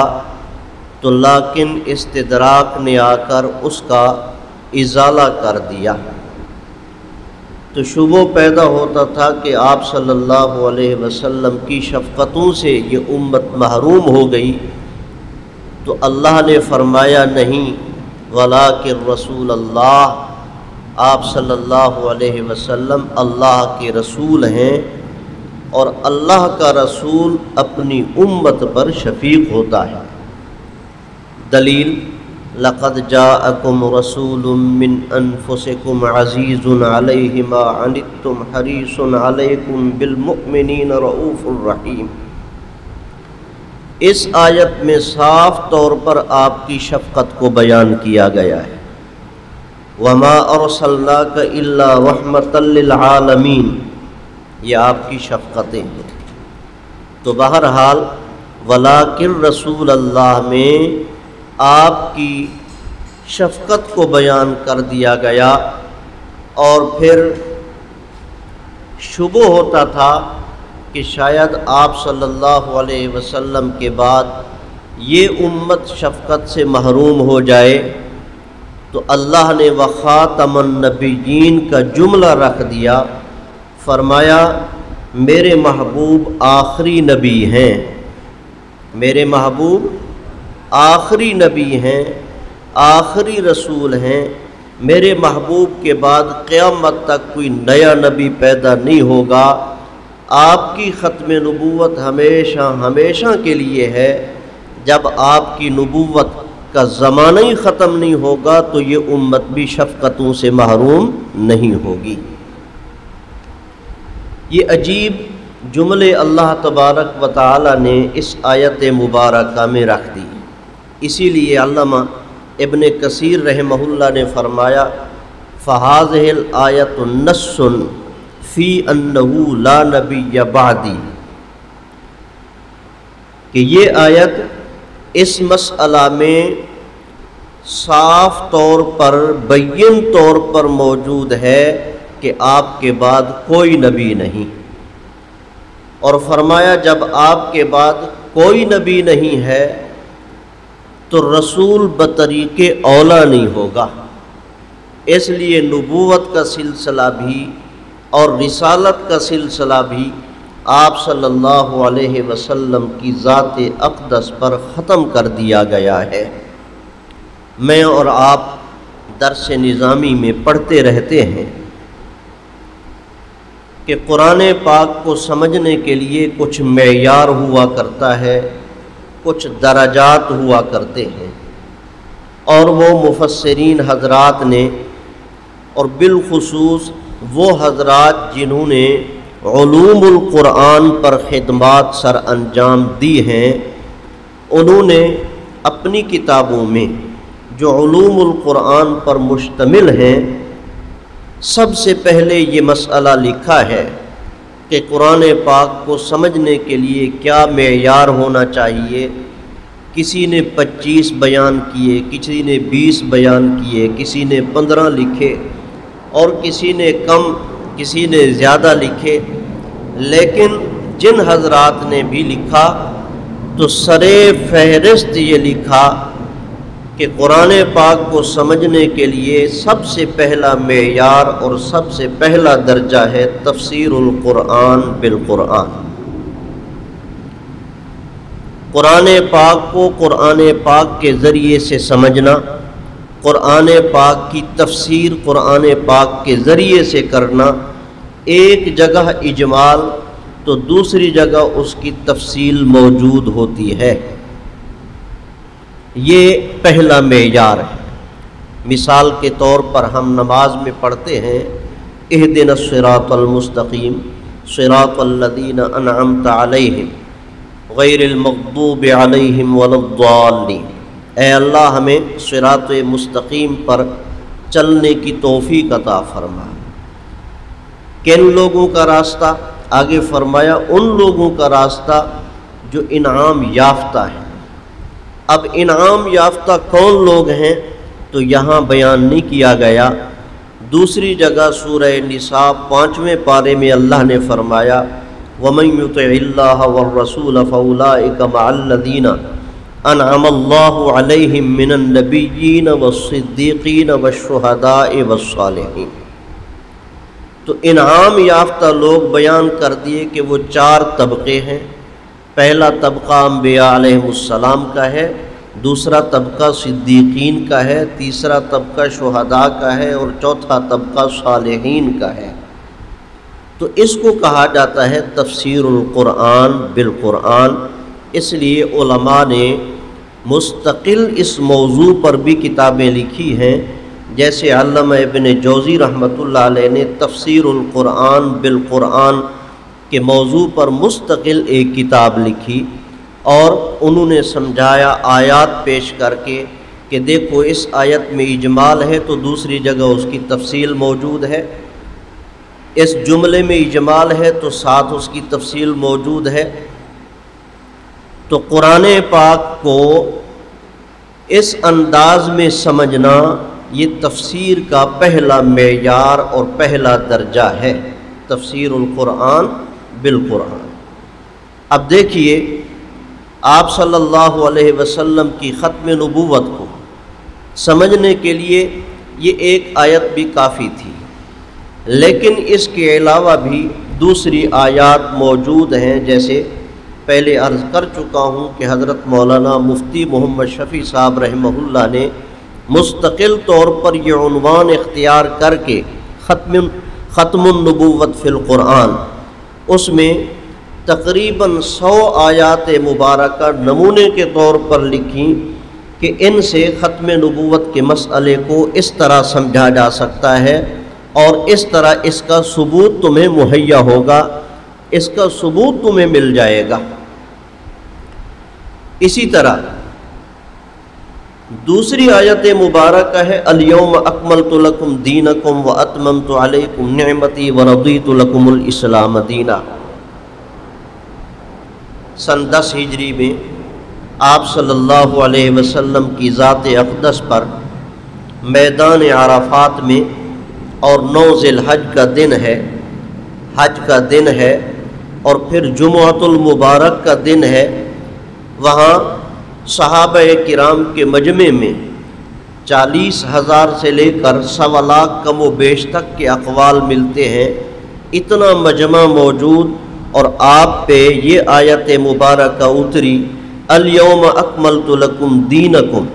تو لیکن استدراک نے آ کر اس کا ازالہ کر دیا۔ تو شبہ پیدا ہوتا تھا کہ آپ صلی اللہ علیہ وسلم کی شفقتوں سے یہ امت محروم ہو گئی، تو اللہ نے فرمایا نہیں وَلَٰكِن رسول اللہ، آپ صلی اللہ علیہ وسلم اللہ کے رسول ہیں اور اللہ کا رسول اپنی امت پر شفیق ہوتا ہے۔ دلیل لقد جاءکم رسول من انفسکم عزیز علیہ ما عنتم حریص علیکم بالمؤمنین رؤوف الرحیم۔ اس آیت میں صاف طور پر آپ کی شفقت کو بیان کیا گیا ہے۔ وما ارسلناک الا رحمۃ للعالمین، یہ آپ کی شفقتیں ہیں۔ تو بہرحال ولاکن رسول اللہ میں آپ کی شفقت کو بیان کر دیا گیا، اور پھر شبہ ہوتا تھا کہ شاید آپ صلی اللہ علیہ وسلم کے بعد یہ امت شفقت سے محروم ہو جائے، تو اللہ نے وخاتم النبیین کا جملہ رکھ دیا، فرمایا میرے محبوب آخری نبی ہیں، میرے محبوب آخری نبی ہیں، آخری رسول ہیں، میرے محبوب کے بعد قیامت تک کوئی نیا نبی پیدا نہیں ہوگا، آپ کی ختم نبوت ہمیشہ ہمیشہ کے لیے ہے۔ جب آپ کی نبوت کا زمانہ ہی ختم نہیں ہوگا تو یہ امت بھی شفقتوں سے محروم نہیں ہوگی۔ یہ عجیب جملے اللہ تبارک و تعالی نے اس آیت مبارکہ میں رکھ دی۔ اسی لیے علامہ ابن کثیر رحمہ اللہ نے فرمایا فَهَذِهِ الْآيَةُ نَصٌّ فِي أَنَّهُ لَا نَبِيَّ بَعْدِي، کہ یہ آیت اس مسئلہ میں صاف طور پر بین طور پر موجود ہے کہ آپ کے بعد کوئی نبی نہیں، اور فرمایا جب آپ کے بعد کوئی نبی نہیں ہے تو رسول بطریق اولا نہیں ہوگا۔ اس لیے نبوت کا سلسلہ بھی اور رسالت کا سلسلہ بھی آپ صلی اللہ علیہ وسلم کی ذات اقدس پر ختم کر دیا گیا ہے۔ میں اور آپ درس نظامی میں پڑھتے رہتے ہیں کہ قرآن پاک کو سمجھنے کے لیے کچھ معیار ہوا کرتا ہے، کچھ درجات ہوا کرتے ہیں، اور وہ مفسرین حضرات نے، اور بالخصوص وہ حضرات جنہوں نے علوم القرآن پر خدمات سر انجام دی ہیں، انہوں نے اپنی کتابوں میں جو علوم القرآن پر مشتمل ہیں سب سے پہلے یہ مسئلہ لکھا ہے کہ قرآن پاک کو سمجھنے کے لیے کیا معیار ہونا چاہیے۔ کسی نے 25 بیان کیے، کسی نے 20 بیان کیے، کسی نے 15 لکھے، اور کسی نے کم کسی نے زیادہ لکھے، لیکن جن حضرات نے بھی لکھا تو سرِ فہرست یہ لکھا کہ قرآن پاک کو سمجھنے کے لیے سب سے پہلا معیار اور سب سے پہلا درجہ ہے تفسیر القرآن بالقرآن۔ قرآن پاک کو قرآن پاک کے ذریعے سے سمجھنا، قرآن پاک کی تفسیر قرآن پاک کے ذریعے سے کرنا، ایک جگہ اجمال تو دوسری جگہ اس کی تفصیل موجود ہوتی ہے، یہ پہلا معیار ہے۔ مثال کے طور پر ہم نماز میں پڑھتے ہیں اہدنا الصراط المستقیم صراط الذین انعمت علیہم غیر المغضوب علیہم ولا الضالین، اے اللہ ہمیں صراط مستقیم پر چلنے کی توفیق عطا فرما۔ کن لوگوں کا راستہ؟ آگے فرمایا ان لوگوں کا راستہ جو انعام یافتہ ہیں۔ اب انعام یافتہ کون لوگ ہیں تو یہاں بیان نہیں کیا گیا۔ دوسری جگہ سورہ نساء 5ویں پارے میں اللہ نے فرمایا وَمَن يُطِعِ اللَّهَ وَالرَّسُولَ فَأُولَٰئِكَ مَعَ الَّذِينَ أَنْعَمَ اللَّهُ عَلَيْهِم مِّنَ النَّبِيِّينَ وَالصِّدِّيقِينَ وَالشُّهَدَاءِ وَالصَّالِحِينَ۔ تو انعام یافتہ لوگ بیان کر دیے کہ وہ 4 طبقے ہیں۔ پہلا طبقہ انبیاء علیہ السلام کا ہے، دوسرا طبقہ صدیقین کا ہے، تیسرا طبقہ شہداء کا ہے، اور چوتھا طبقہ صالحین کا ہے۔ تو اس کو کہا جاتا ہے تفسیر القرآن بالقرآن۔ اس لیے علماء نے مستقل اس موضوع پر بھی کتابیں لکھی ہیں، جیسے علامہ ابن جوزی رحمۃ اللہ علیہ نے تفسیر القرآن بالقرآن کے موضوع پر مستقل ایک کتاب لکھی، اور انہوں نے سمجھایا آیات پیش کر کے کہ دیکھو اس آیت میں اجمال ہے تو دوسری جگہ اس کی تفصیل موجود ہے، اس جملے میں اجمال ہے تو ساتھ اس کی تفصیل موجود ہے۔ تو قرآن پاک کو اس انداز میں سمجھنا یہ تفسیر کا پہلا معیار اور پہلا درجہ ہے، تفسیر القرآن بالقرآن۔ اب دیکھیے آپ صلی اللہ علیہ وسلم کی ختم نبوت کو سمجھنے کے لیے یہ ایک آیت بھی کافی تھی، لیکن اس کے علاوہ بھی دوسری آیات موجود ہیں، جیسے پہلے عرض کر چکا ہوں کہ حضرت مولانا مفتی محمد شفیع صاحب رحمہ اللہ نے مستقل طور پر یہ عنوان اختیار کر کے ختم النبوت فی القرآن، اس میں تقریباً 100 آیات مبارکہ نمونے کے طور پر لکھیں کہ ان سے ختم نبوت کے مسئلے کو اس طرح سمجھا جا سکتا ہے اور اس طرح اس کا ثبوت تمہیں مہیا ہوگا، اس کا ثبوت تمہیں مل جائے گا۔ اسی طرح دوسری آیت مبارکہ ہے الیوم اکملت لکم دینکم واتممت علیکم نعمتی ورضیت لکم الاسلام دینا۔ سن 10 ہجری میں آپ صلی اللہ علیہ وسلم کی ذات اقدس پر میدان عرفات میں، اور 9 ذی الحج کا دن ہے، حج کا دن ہے، اور پھر جمعۃ المبارک کا دن ہے، وہاں صحابہ کرام کے مجمع میں 40,000 سے لے کر 1.25 لاکھ کم و بیش تک کے اقوال ملتے ہیں، اتنا مجمع موجود، اور آپ پہ یہ آیت مبارکہ اتری الیوم اکملت لکم دینکم،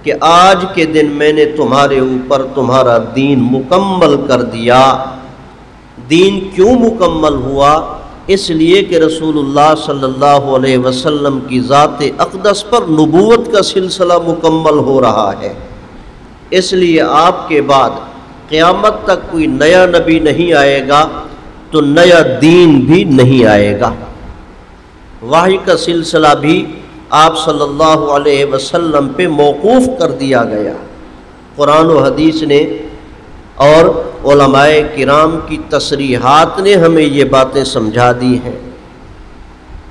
کہ آج کے دن میں نے تمہارے اوپر تمہارا دین مکمل کر دیا۔ دین کیوں مکمل ہوا؟ اس لیے کہ رسول اللہ صلی اللہ علیہ وسلم کی ذات اقدس پر نبوت کا سلسلہ مکمل ہو رہا ہے، اس لیے آپ کے بعد قیامت تک کوئی نیا نبی نہیں آئے گا تو نیا دین بھی نہیں آئے گا۔ وحی کا سلسلہ بھی آپ صلی اللہ علیہ وسلم پہ موقوف کر دیا گیا۔ قرآن و حدیث نے اور علماء کرام کی تصریحات نے ہمیں یہ باتیں سمجھا دی ہیں،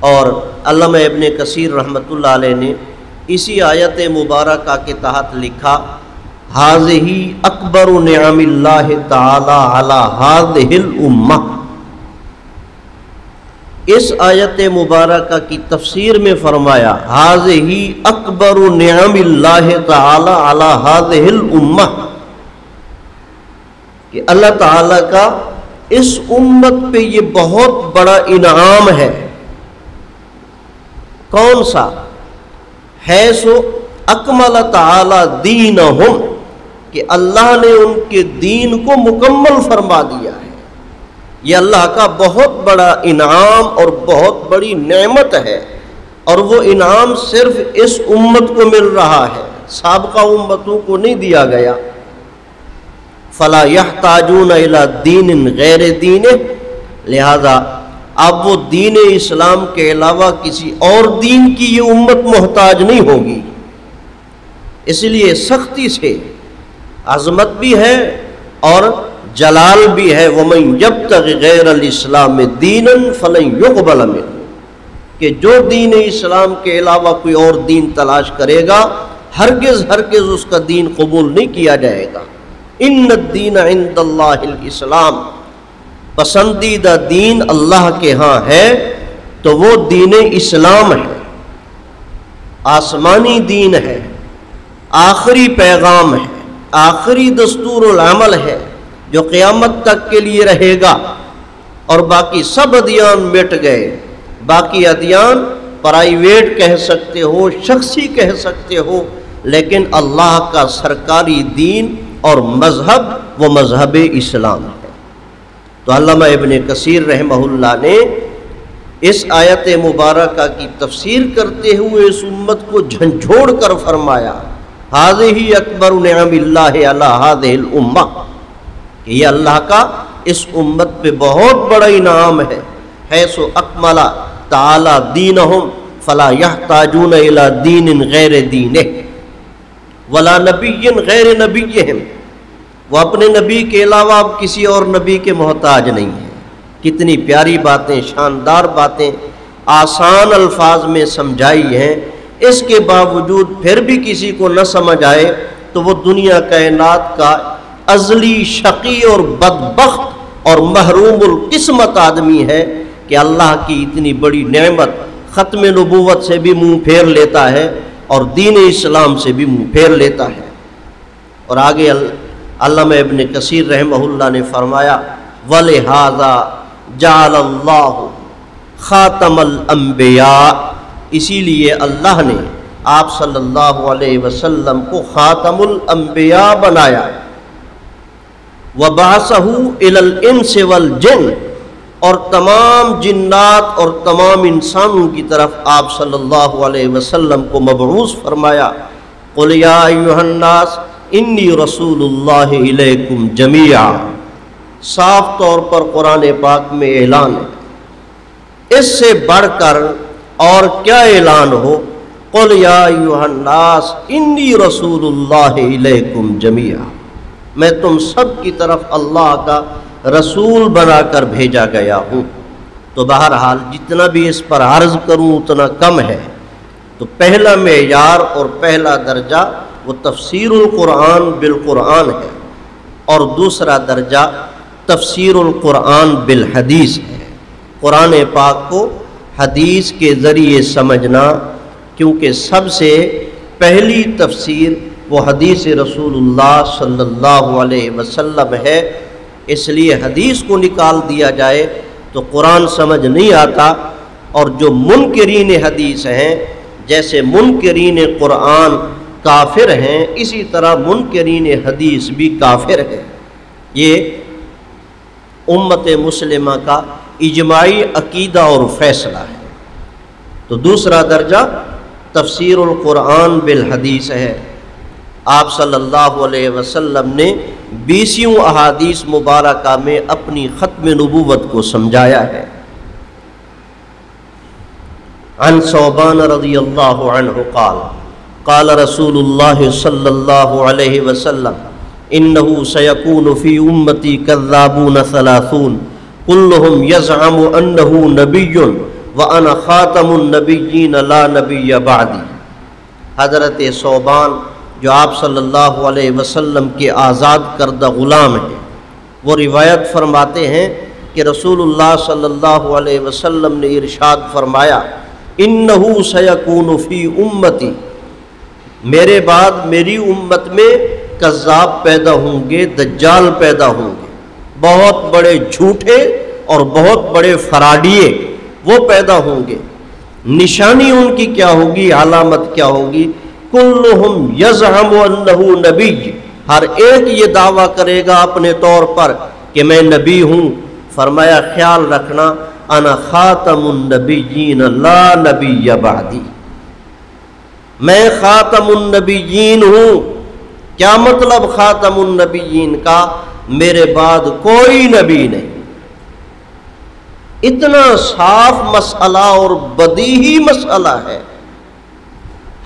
اور علامہ ابن کثیر رحمۃ اللہ علیہ نے اسی آیت مبارکہ کے تحت لکھا ھذہ اکبر نعم اللہ تعالی علی ھذہ الامہ۔ اس آیت مبارکہ کی تفسیر میں فرمایا ھذہ اکبر نعم اللہ تعالی علی ھذہ الامہ، کہ اللہ تعالیٰ کا اس امت پہ یہ بہت بڑا انعام ہے۔ کون سا؟ حیث اکمل تعالی دینہم، کہ اللہ نے ان کے دین کو مکمل فرما دیا ہے۔ یہ اللہ کا بہت بڑا انعام اور بہت بڑی نعمت ہے، اور وہ انعام صرف اس امت کو مل رہا ہے، سابقہ امتوں کو نہیں دیا گیا۔ فلا یحتاجون الی دین غیر دین، لہذا اب وہ دین اسلام کے علاوہ کسی اور دین کی یہ امت محتاج نہیں ہوگی۔ اس لیے سختی سے عظمت بھی ہے اور جلال بھی ہے، وَمَن يَبْتَغِ غَيْرَ الْإِسْلَامِ دِينًا فَلَن يُقْبَلَ مِنْهُ، کہ جو دین اسلام کے علاوہ کوئی اور دین تلاش کرے گا ہرگز اس کا دین قبول نہیں کیا جائے گا۔ ان الدین عند اللہ الاسلام، پسندیدہ دین اللہ کے ہاں ہے تو وہ دین اسلام ہے، آسمانی دین ہے، آخری پیغام ہے، آخری دستور العمل ہے جو قیامت تک کے لیے رہے گا، اور باقی سب ادیان مٹ گئے۔ باقی ادیان پرائیویٹ کہہ سکتے ہو، شخصی کہہ سکتے ہو، لیکن اللہ کا سرکاری دین اور مذہب وہ مذہب اسلام ہے۔ تو علامہ ابن کثیر رحمہ اللہ نے اس آیت مبارکہ کی تفسیر کرتے ہوئے اس امت کو جھنجھوڑ کر فرمایا ھذہ اکبر نعم اللہ علی ھذہ الامہ، کہ یہ اللہ کا اس امت پہ بہت بڑا انعام ہے، حیث اکمل تعالی دینہم فلا یحتاجون الی دین غیر دینہ ولا نبی غیر نبیہم، وہ اپنے نبی کے علاوہ اب کسی اور نبی کے محتاج نہیں ہیں۔ کتنی پیاری باتیں، شاندار باتیں آسان الفاظ میں سمجھائی ہیں، اس کے باوجود پھر بھی کسی کو نہ سمجھ آئے تو وہ دنیا کائنات کا ازلی شقی اور بدبخت اور محروم القسمت آدمی ہے کہ اللہ کی اتنی بڑی نعمت ختم نبوت سے بھی منہ پھیر لیتا ہے اور دین اسلام سے بھی منہ پھیر لیتا ہے۔ اور آگے علامہ ابن کثیر رحمہ اللہ نے فرمایا وَلِہَذَا جَعَلَ اللَّهُ خَاتَمَ الْأَنْبِيَاءِ، اسی لیے اللہ نے آپ صلی اللہ علیہ وسلم کو خاتم الانبیاء بنایا، وَبَعَثَهُ إِلَى الْإِنسِ وَالْجِنِّ، اور تمام جنات اور تمام انسانوں کی طرف آپ صلی اللہ علیہ وسلم کو مبعوث فرمایا۔ قُلْ يَا أَيُّهَا النَّاسُ إِنِّي رَسُولُ اللَّهِ إِلَيْكُمْ جَمِيعًا، صاف طور پر قرآن پاک میں اعلان ہے، اس سے بڑھ کر اور کیا اعلان ہو؟ قُلْ يَا أَيُّهَا النَّاسُ إِنِّي رَسُولُ اللَّهِ إِلَيْكُمْ جَمِيعًا، میں تم سب کی طرف اللہ کا رسول بنا کر بھیجا گیا ہوں۔ تو بہرحال جتنا بھی اس پر عرض کروں اتنا کم ہے۔ تو پہلا معیار اور پہلا درجہ وہ تفسیر القرآن بالقرآن ہے، اور دوسرا درجہ تفسیر القرآن بالحدیث ہے، قرآن پاک کو حدیث کے ذریعے سمجھنا، کیونکہ سب سے پہلی تفسیر وہ حدیث رسول اللہ صلی اللہ علیہ وسلم ہے، اس لیے حدیث کو نکال دیا جائے تو قرآن سمجھ نہیں آتا۔ اور جو منکرین حدیث ہیں، جیسے منکرین قرآن کافر ہیں، اسی طرح منکرین حدیث بھی کافر ہیں۔ یہ امت مسلمہ کا اجماعی عقیدہ اور فیصلہ ہے۔ تو دوسرا درجہ تفسیر القرآن بالحدیث ہے۔ آپ صلی اللہ علیہ وسلم نے 20 احادیث مبارکہ میں اپنی ختم نبوت کو سمجھایا ہے۔ عن ثوبان رضی اللہ عنہ قال قال رسول اللہ صلی اللہ علیہ وسلم انه سيكون في امتی كذابون 30 كلهم يزعم انه نبی وانا خاتم النبیین لا نبی بعدی۔ حضرت ثوبان جو آپ صلی اللہ علیہ وسلم کے آزاد کردہ غلام ہیں، وہ روایت فرماتے ہیں کہ رسول اللہ صلی اللہ علیہ وسلم نے ارشاد فرمایا انہو سیکون فی امتی، میرے بعد میری امت میں کذاب پیدا ہوں گے، دجال پیدا ہوں گے، بہت بڑے جھوٹے اور بہت بڑے فراڈیے وہ پیدا ہوں گے۔ نشانی ان کی کیا ہوگی، علامت کیا ہوگی؟ کلہم یزعم انہ نبی، ہر ایک یہ دعویٰ کرے گا اپنے طور پر کہ میں نبی ہوں۔ فرمایا خیال رکھنا انا خاتم النبیین لا نبی بعدی، میں خاتم النبیین ہوں۔ کیا مطلب خاتم النبیین کا؟ میرے بعد کوئی نبی نہیں۔ اتنا صاف مسئلہ اور بدیہی مسئلہ ہے،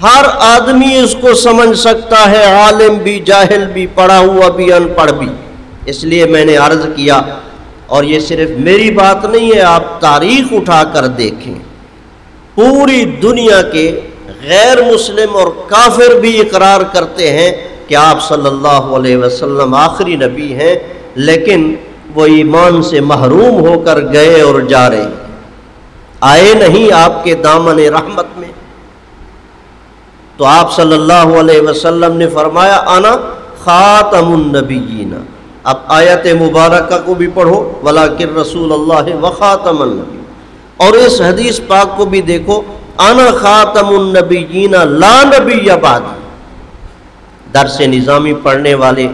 ہر آدمی اس کو سمجھ سکتا ہے، عالم بھی، جاہل بھی، پڑھا ہوا بھی، ان پڑھ بھی۔ اس لیے میں نے عرض کیا، اور یہ صرف میری بات نہیں ہے، آپ تاریخ اٹھا کر دیکھیں، پوری دنیا کے غیر مسلم اور کافر بھی اقرار کرتے ہیں کہ آپ صلی اللہ علیہ وسلم آخری نبی ہیں، لیکن وہ ایمان سے محروم ہو کر گئے اور جا رہے ہیں، آئے نہیں آپ کے دامن رحمت میں۔ تو آپ صلی اللہ علیہ وسلم نے فرمایا انا خاتم النبیین۔ اب آیت مبارکہ کو بھی پڑھو، ولیکن رسول اللہ وخاتم النبی، اور اس حدیث پاک کو بھی دیکھو، انا خاتم النبیین لا نبی بعدی۔ درس نظامی پڑھنے والے،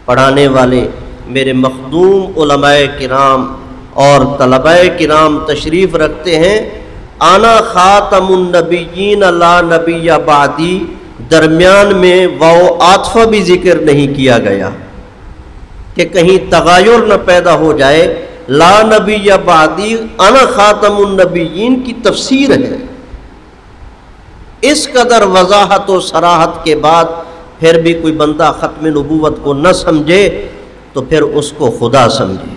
پڑھانے والے میرے مخدوم علماء کرام اور طلباء کرام تشریف رکھتے ہیں، انا خاتم النبیین لا نبی بعدی، درمیان میں واو عاطفہ بھی ذکر نہیں کیا گیا کہ کہیں تغیر نہ پیدا ہو جائے۔ لا نبی بعدی انا خاتم النبیین کی تفسیر ہے۔ اس قدر وضاحت و صراحت کے بعد پھر بھی کوئی بندہ ختم نبوت کو نہ سمجھے تو پھر اس کو خدا سمجھے،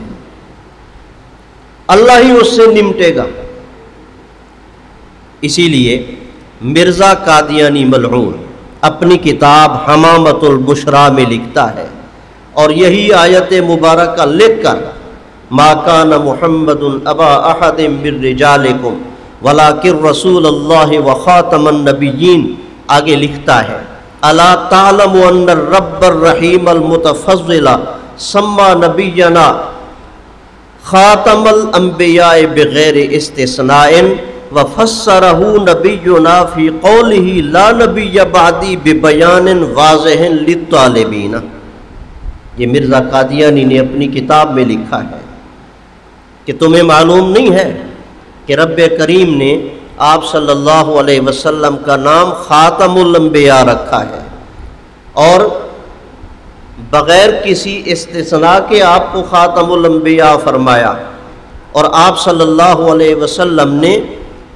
اللہ ہی اس سے نمٹے گا۔ اسی لیے مرزا قادیانی ملعون اپنی کتاب حمامۃ البشرا میں لکھتا ہے، اور یہی آیت مبارکہ لکھ کر ما کان محمد ابا احد من رجالکم ولکن رسول اللہ وخاتم النبیین آگے لکھتا ہے، الا تعلم ان الرب الرحیم المتفضل سما نبینا خاتم الانبیاء بغیر استثناء وفسرہ نبینا فی قولہ لا نبی بعدی ببیان واضح للطالبین۔ یہ مرزا قادیانی نے اپنی کتاب میں لکھا ہے کہ تمہیں معلوم نہیں ہے کہ رب کریم نے آپ صلی اللہ علیہ وسلم کا نام خاتم الانبیاء رکھا ہے، اور بغیر کسی استثناء کے آپ کو خاتم الانبیاء فرمایا، اور آپ صلی اللہ علیہ وسلم نے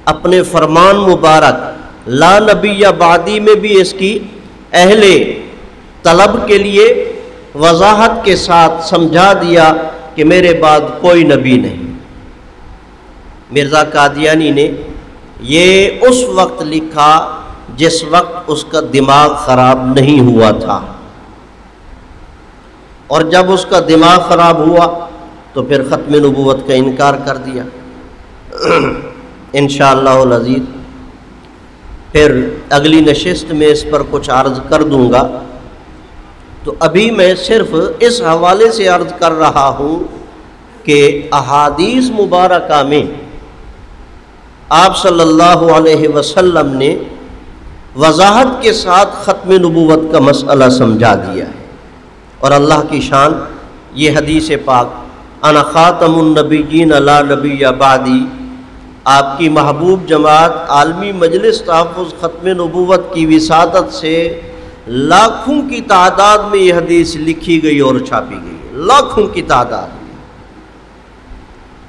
اپنے فرمان مبارک لا نبی بعدی میں بھی اس کی اہل طلب کے لیے وضاحت کے ساتھ سمجھا دیا کہ میرے بعد کوئی نبی نہیں۔ مرزا قادیانی نے یہ اس وقت لکھا جس وقت اس کا دماغ خراب نہیں ہوا تھا، اور جب اس کا دماغ خراب ہوا تو پھر ختم نبوت کا انکار کر دیا۔ انشاءاللہ العزیز پھر اگلی نشست میں اس پر کچھ عرض کر دوں گا، تو ابھی میں صرف اس حوالے سے عرض کر رہا ہوں کہ احادیث مبارکہ میں آپ صلی اللہ علیہ وسلم نے وضاحت کے ساتھ ختم نبوت کا مسئلہ سمجھا دیا ہے، اور اللہ کی شان یہ حدیث پاک انا خاتم النبیین لا نبی بعدی، آپ کی محبوب جماعت عالمی مجلس تحفظ ختم نبوت کی وساطت سے لاکھوں کی تعداد میں یہ حدیث لکھی گئی اور چھاپی گئی، لاکھوں کی تعداد میں۔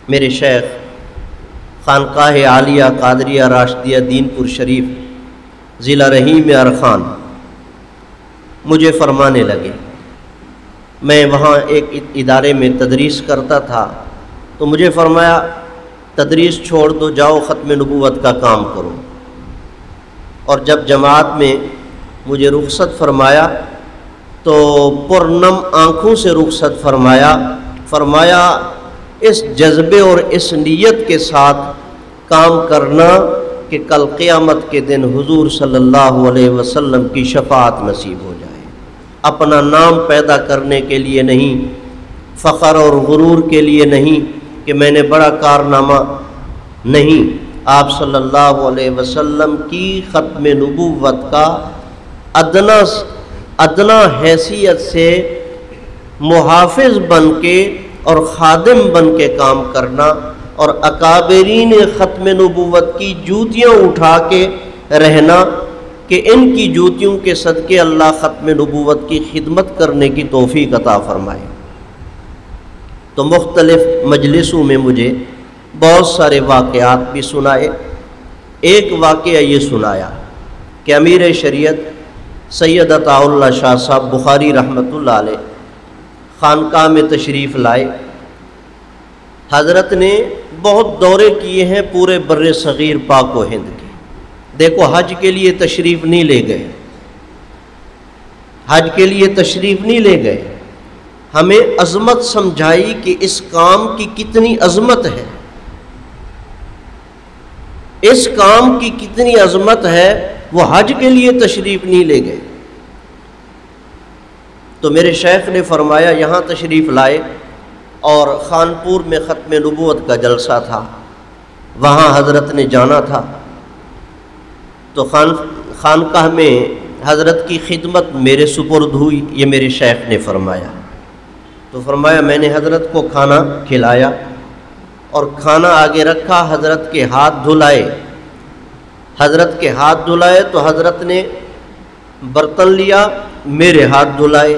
میرے شیخ خانقاہ عالیہ قادریہ راشدیہ دین پور شریف ضلع رحیم ارخان مجھے فرمانے لگے، میں وہاں ایک ادارے میں تدریس کرتا تھا، تو مجھے فرمایا تدریس چھوڑ دو، جاؤ ختم نبوت کا کام کرو۔ اور جب جماعت میں مجھے رخصت فرمایا تو پرنم آنکھوں سے رخصت فرمایا اس جذبے اور اس نیت کے ساتھ کام کرنا کہ کل قیامت کے دن حضور صلی اللہ علیہ وسلم کی شفاعت نصیب ہو جائے، اپنا نام پیدا کرنے کے لیے نہیں، فخر اور غرور کے لیے نہیں کہ میں نے بڑا کارنامہ، نہیں، آپ صلی اللہ علیہ وسلم کی ختم نبوت کا ادنا حیثیت سے محافظ بن کے اور خادم بن کے کام کرنا، اور اکابرین ختم نبوت کی جوتیاں اٹھا کے رہنا کہ ان کی جوتیوں کے صدقے اللہ ختم نبوت کی خدمت کرنے کی توفیق عطا فرمائے۔ تو مختلف مجلسوں میں مجھے بہت سارے واقعات بھی سنائے۔ ایک واقعہ یہ سنایا کہ امیر شریعت سید عطا اللہ شاہ صاحب بخاری رحمۃ اللہ علیہ خانقاہ میں تشریف لائے۔ حضرت نے بہت دورے کیے ہیں پورے بر صغیر پاک و ہند کے، دیکھو حج کے لیے تشریف نہیں لے گئے، حج کے لیے تشریف نہیں لے گئے، ہمیں عظمت سمجھائی کہ اس کام کی کتنی عظمت ہے، اس کام کی کتنی عظمت ہے، وہ حج کے لیے تشریف نہیں لے گئے۔ تو میرے شیخ نے فرمایا یہاں تشریف لائے، اور خانپور میں ختم نبوت کا جلسہ تھا، وہاں حضرت نے جانا تھا، تو خانقاہ میں حضرت کی خدمت میرے سپرد ہوئی، یہ میرے شیخ نے فرمایا۔ تو فرمایا میں نے حضرت کو کھانا کھلایا، اور کھانا آگے رکھا، حضرت کے ہاتھ دھلائے، حضرت کے ہاتھ دھلائے تو حضرت نے برتن لیا، میرے ہاتھ دھلائے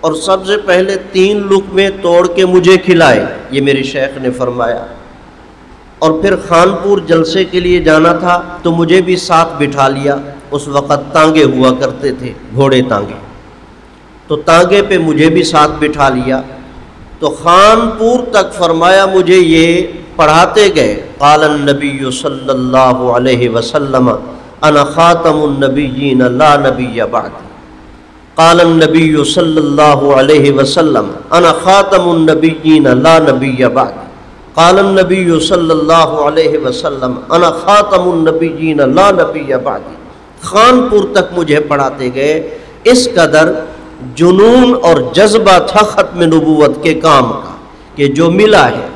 اور سب سے پہلے 3 لقمے توڑ کے مجھے کھلائے، یہ میرے شیخ نے فرمایا۔ اور پھر خانپور جلسے کے لیے جانا تھا تو مجھے بھی ساتھ بٹھا لیا، اس وقت تانگے ہوا کرتے تھے، گھوڑے تانگے، تو تانگے پہ مجھے بھی ساتھ بٹھا لیا، تو خانپور تک فرمایا مجھے یہ پڑھاتے گئے، قال النبی صلی اللہ علیہ وسلم انا خاتم النبیین لا نبی بعدی، قال النبی صلی اللہ علیہ وسلم انا خاتم النبیین لا نبی بعدی، قال النبی صلی اللہ علیہ وسلم انا خاتم النبیین لا نبی بعدی۔ خانپور تک مجھے پڑھاتے گئے، اس قدر جنون اور جذبہ تھا ختم نبوت کے کام کا کہ جو ملا ہے،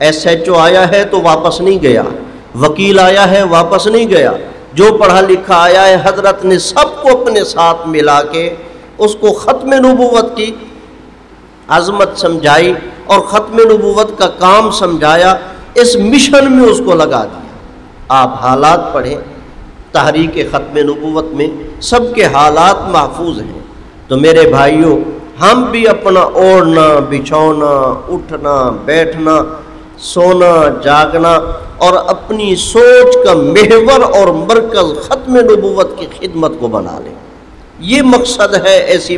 ایس ایچ او آیا ہے تو واپس نہیں گیا، وکیل آیا ہے واپس نہیں گیا، جو پڑھا لکھا آیا ہے، حضرت نے سب کو اپنے ساتھ ملا کے اس کو ختم نبوت کی عظمت سمجھائی اور ختم نبوت کا کام سمجھایا، اس مشن میں اس کو لگا دیا۔ آپ حالات پڑھیں تحریک ختم نبوت میں، سب کے حالات محفوظ ہیں۔ تو میرے بھائیوں، ہم بھی اپنا اوڑھنا بچھونا، اٹھنا بیٹھنا، سونا جاگنا اور اپنی سوچ کا محور اور مرکز ختم نبوت کی خدمت کو بنا لیں۔ یہ مقصد ہے ایسی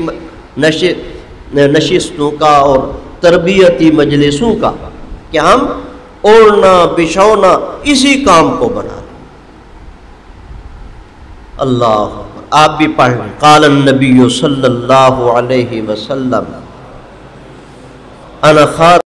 نشستوں کا اور تربیتی مجلسوں کا کہ ہم اوڑھنا بچھونا اسی کام کو بنا لیں۔ اللہ اکبر، آپ بھی پڑھ لیں، قال النبی صلی اللہ علیہ وسلم انا خاتم